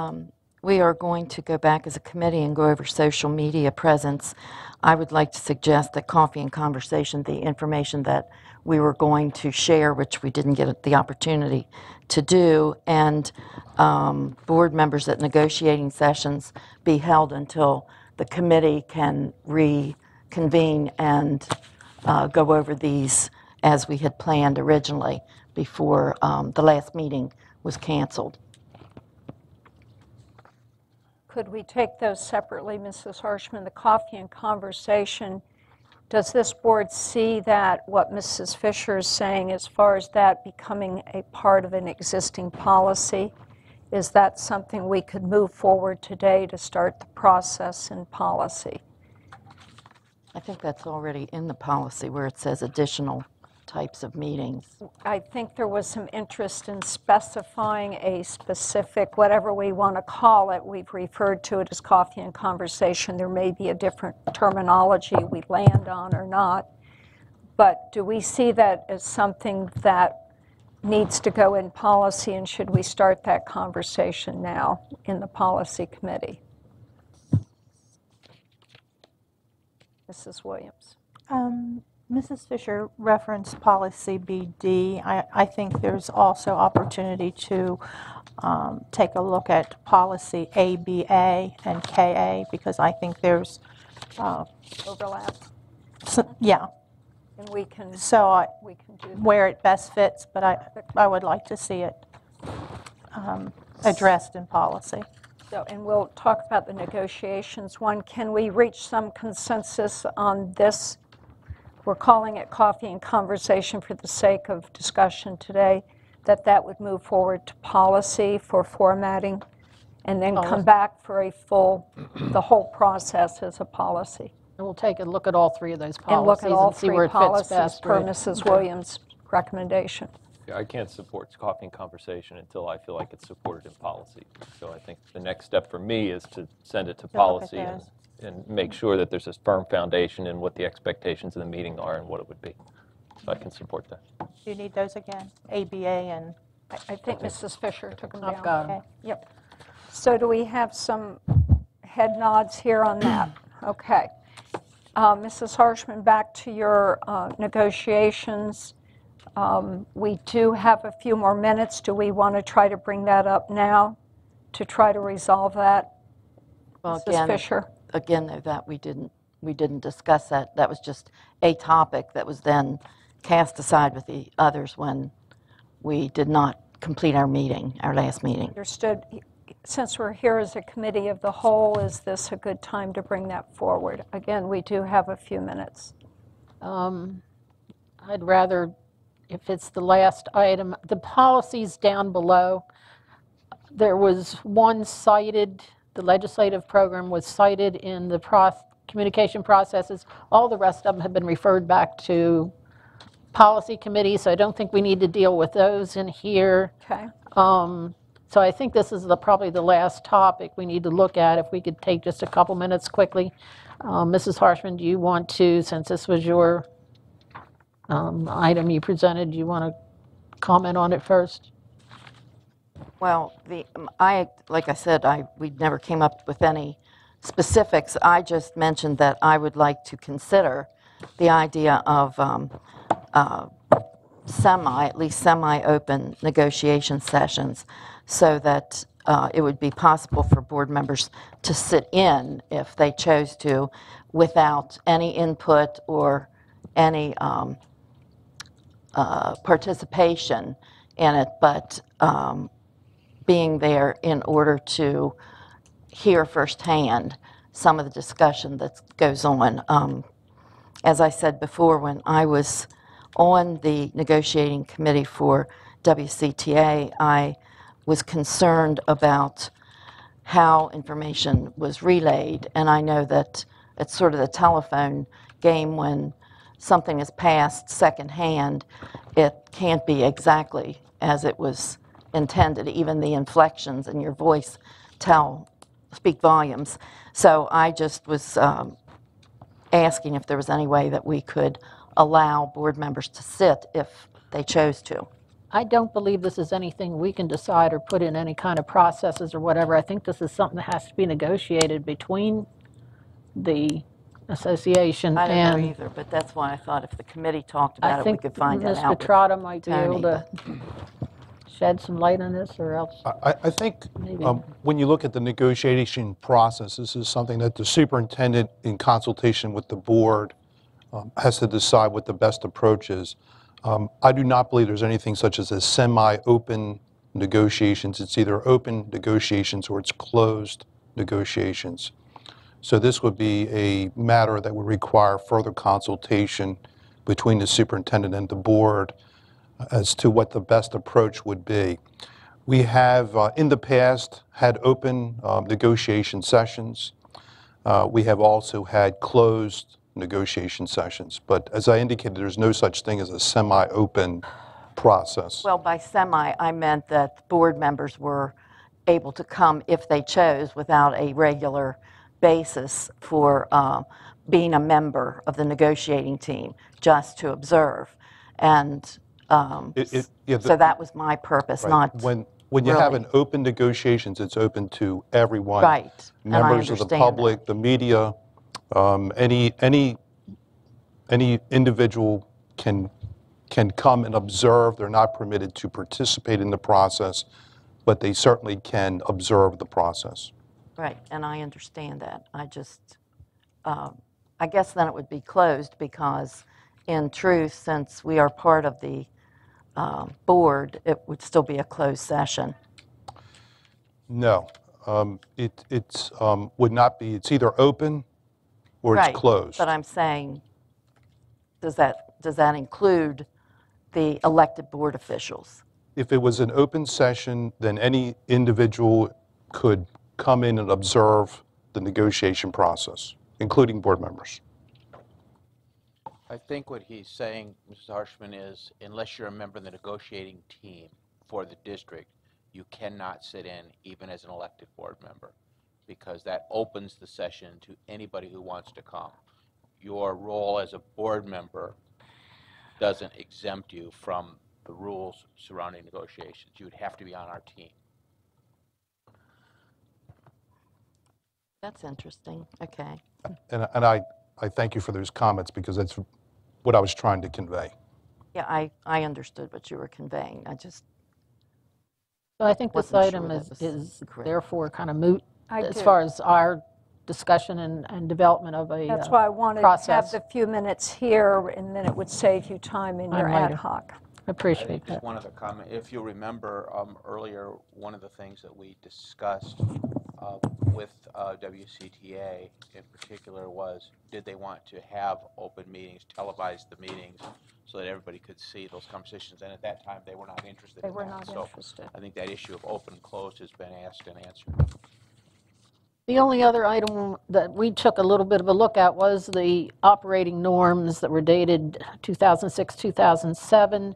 we are going to go back as a committee and go over social media presence, I would like to suggest that Coffee and Conversation, the information that we were going to share, which we didn't get the opportunity to do, and board members at negotiating sessions be held until the committee can reconvene and go over these as we had planned originally before the last meeting was canceled. Could we take those separately, Mrs. Harshman? The Coffee and Conversation, does this board see that what Mrs. Fisher is saying as far as that becoming a part of an existing policy? Is that something we could move forward today to start the process in policy? I think that's already in the policy where it says additional types of meetings. I think there was some interest in specifying a specific, whatever we want to call it. We've referred to it as Coffee and Conversation. There may be a different terminology we land on or not. But do we see that as something that needs to go in policy, and should we start that conversation now in the policy committee? Mrs. Williams. Mrs. Fisher referenced policy BD. I think there's also opportunity to take a look at policy ABA and KA, because I think there's, Overlap, yeah, and we can so do that. where it best fits, but I would like to see it addressed in policy. So, and we'll talk about the negotiations. One, can we reach some consensus on this? We're calling it Coffee and Conversation for the sake of discussion today, that would move forward to policy for formatting, and then come back for a full, the whole process as a policy. And we'll take a look at all 3 of those policies And look at all see 3 where it fits policies best. per right? Mrs. Williams' recommendation. Yeah, I can't support Coffee and Conversation until I feel like it's supported in policy. So I think the next step for me is to send it to look at policy those. and make sure that there's a firm foundation in what the expectations of the meeting are and what it would be. So I can support that. Do you need those again? ABA and, I think Mrs. Fisher took them I've down. got 'em. okay. Yep. So do we have some head nods here on that? Okay. Mrs. Harshman, back to your negotiations. We do have a few more minutes. Do we want to try to bring that up now to try to resolve that? Well, Mrs. Fisher? Again, though, that we didn't discuss that. That was just a topic that was then cast aside with the others when we did not complete our meeting, our last meeting. Understood. Since we're here as a committee of the whole, is this a good time to bring that forward? Again, we do have a few minutes. I'd rather, if it's the last item, the policies down below, there was one cited, the legislative program was cited in the communication processes. All the rest of them have been referred back to policy committee, so I don't think we need to deal with those in here. Okay. So I think this is probably the last topic we need to look at. If we could take just a couple minutes quickly. Mrs. Harshman, do you want to, since this was your item you presented, do you want to comment on it first? Well, like I said, we never came up with any specifics. I just mentioned that I would like to consider the idea of at least semi-open negotiation sessions, so that it would be possible for board members to sit in if they chose to, without any input or any participation in it, but being there in order to hear firsthand some of the discussion that goes on. As I said before, when I was on the negotiating committee for WCTA, I was concerned about how information was relayed. And I know that it's sort of the telephone game when something is passed secondhand, it can't be exactly as it was intended. Even the inflections in your voice speak volumes. So I just was asking if there was any way that we could allow board members to sit if they chose to. I don't believe this is anything we can decide or put in any kind of processes or whatever. I think this is something that has to be negotiated between the association I don't know and either, but that's why I thought if the committee talked about I it, we think could find that Mr. out. with Trotta might be able Tony, to shed some light on this, or else I think maybe. when you look at the negotiation process, this is something that the superintendent, in consultation with the board, has to decide what the best approach is. I do not believe there's anything such as a semi-open negotiations. It's either open negotiations or it's closed negotiations. So this would be a matter that would require further consultation between the superintendent and the board as to what the best approach would be. We have, in the past, had open negotiation sessions. We have also had closed negotiation sessions. But as I indicated, there's no such thing as a semi-open process. Well, by semi, I meant that board members were able to come if they chose without a regular basis for being a member of the negotiating team, just to observe. And so that was my purpose, Right. not When you have really. an open negotiations, it's open to everyone. Right, and I Members of the understand public, the media, any individual can come and observe. They're not permitted to participate in the process, but they certainly can observe the process. Right, and I understand that. I just, I guess then it would be closed because, in truth, since we are part of the board, it would still be a closed session. No, it would not be. It's either open or Right, it's closed. but I'm saying, does that include the elected board officials? If it was an open session, then any individual could come in and observe the negotiation process, including board members. I think what he's saying, Mrs. Harshman, is unless you're a member of the negotiating team for the district, you cannot sit in even as an elected board member, because that opens the session to anybody who wants to come. Your role as a board member doesn't exempt you from the rules surrounding negotiations. You would have to be on our team. That's interesting, okay. And I thank you for those comments because that's what I was trying to convey. Yeah, I understood what you were conveying. I just, So I think this wasn't sure item that was is correct. therefore kind of moot I as do. far as our discussion and development of a That's why I wanted to process. have the few minutes here, and then it would save you time in your I'm ad later. hoc. I appreciate Just that. one other comment. If you remember earlier, one of the things that we discussed with WCTA in particular was, did they want to have open meetings, televise the meetings, so that everybody could see those conversations? And at that time, they were not interested They in were that. not So interested. I think that issue of open and closed has been asked and answered. The only other item that we took a little bit of a look at was the operating norms that were dated 2006, 2007.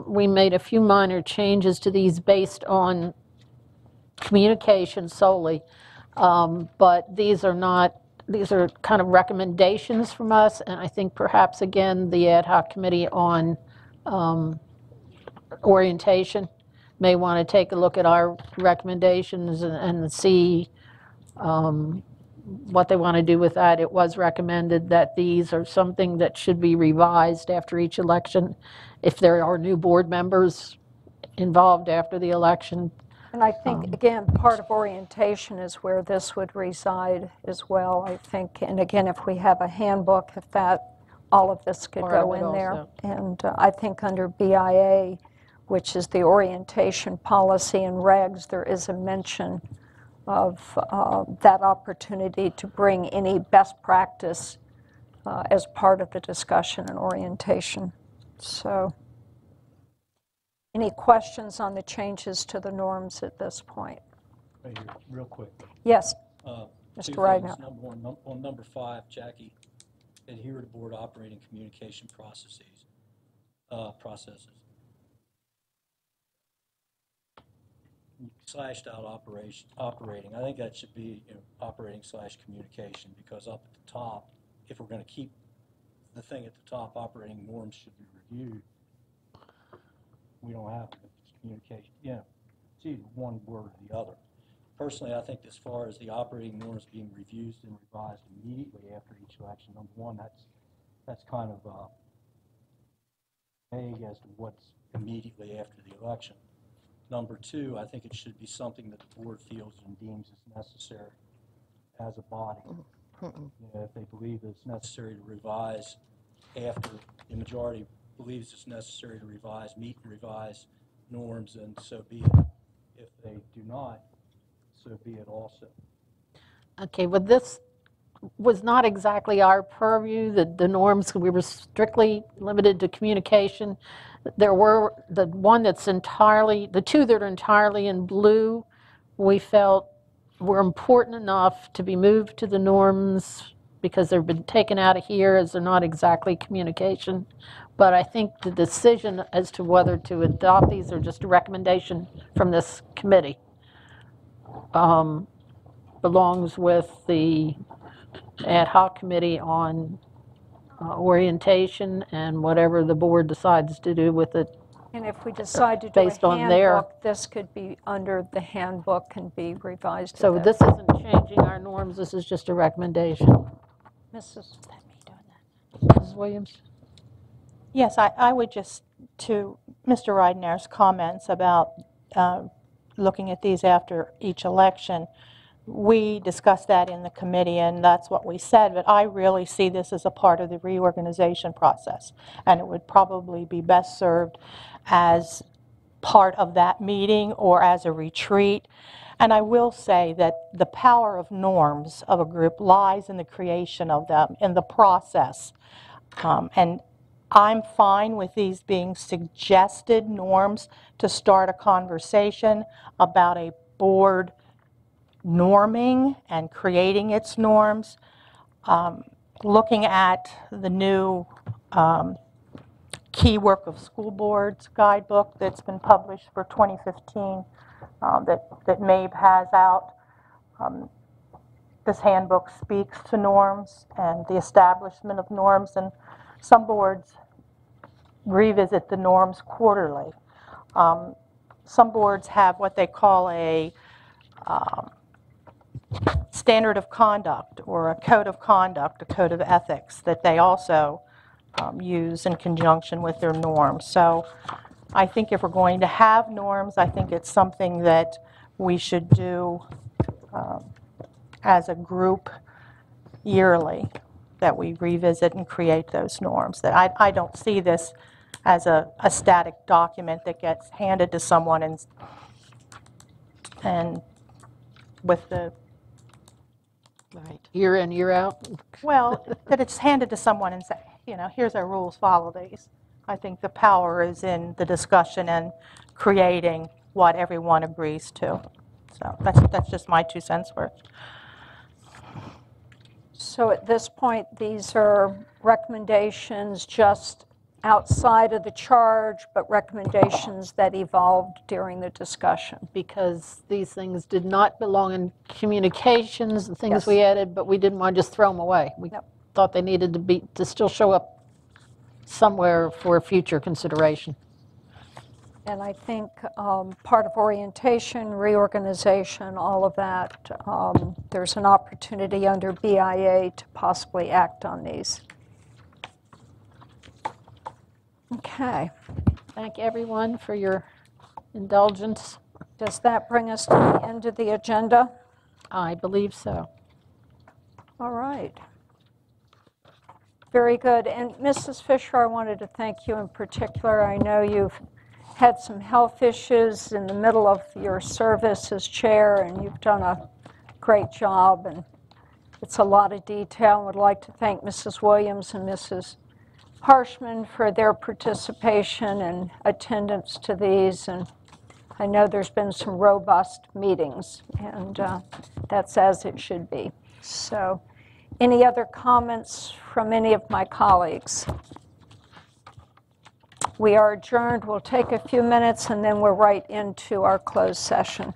We made a few minor changes to these based on communication solely, but these are kind of recommendations from us, and I think perhaps, again, the ad hoc committee on orientation may want to take a look at our recommendations and see what they want to do with that. It was recommended that these are something that should be revised after each election if there are new board members involved after the election. And I think, again, part of orientation is where this would reside as well, I think. And again, if we have a handbook, if that, all of this could Part of go it in there. also. And I think under BIA, which is the orientation policy and regs, there is a mention of that opportunity to bring any best practice as part of the discussion and orientation. So Any questions on the changes to the norms at this point? Right here, real quick. Yes, Two Mr. things. Reidner. Number one, on number 5, Jackie, adhere to board operating communication processes. You slashed out operating. I think that should be, operating/communication, because up at the top, if we're going to keep the thing at the top, operating norms should be reviewed. We don't have communication. It's either one word or the other. Personally, I think as far as the operating norms being reviewed and revised immediately after each election, number one, that's kind of vague as to what's immediately after the election. Number two, I think it should be something that the board feels and deems is necessary as a body. If they believe that it's necessary to revise after the majority believes it's necessary to revise, meet and revise norms, and so be it. If they do not, so be it also. Okay, well, this was not exactly our purview, the norms, we were strictly limited to communication. There were the two that are entirely in blue, we felt were important enough to be moved to the norms because they've been taken out of here as they're not exactly communication. But I think the decision as to whether to adopt these or just a recommendation from this committee belongs with the ad hoc committee on orientation and whatever the board decides to do with it. And if we decide to do Based a on their- handbook, this could be under the handbook and be revised. So at this that. isn't changing our norms, this is just a recommendation. Mrs. Mrs. Williams? Yes, I would just, to Mr. Reidner's comments about looking at these after each election, we discussed that in the committee, and that's what we said, but I really see this as a part of the reorganization process, and it would probably be best served as part of that meeting or as a retreat. And I will say that the power of norms of a group lies in the creation of them, in the process. And I'm fine with these being suggested norms to start a conversation about a board norming and creating its norms. Looking at the new Key Work of School Boards guidebook that's been published for 2015 that MABE has out. This handbook speaks to norms and the establishment of norms, and some boards revisit the norms quarterly. Some boards have what they call a standard of conduct or a code of conduct, a code of ethics that they also use in conjunction with their norms. So I think if we're going to have norms, I think it's something that we should do as a group yearly, that we revisit and create those norms. That I don't see this as a static document that gets handed to someone and with the, Right. Year in, year out? well, that it's handed to someone and say, here's our rules, follow these. I think the power is in the discussion and creating what everyone agrees to. So that's just my 2 cents worth. So at this point, these are recommendations just outside of the charge, but recommendations that evolved during the discussion. Because these things did not belong in communications, the things Yes. we added, but we didn't want to just throw them away. We Yep. thought they needed to still show up somewhere for future consideration. And I think part of orientation, reorganization, all of that, there's an opportunity under BIA to possibly act on these. Okay. Thank everyone for your indulgence. Does that bring us to the end of the agenda? I believe so. All right. Very good. And Mrs. Fisher, I wanted to thank you in particular. I know you've had some health issues in the middle of your service as chair, and you've done a great job, and it's a lot of detail. I would like to thank Mrs. Williams and Mrs. Harshman for their participation and attendance to these, and I know there's been some robust meetings, and that's as it should be. So, any other comments from any of my colleagues? We are adjourned. We'll take a few minutes, and then we're right into our closed session.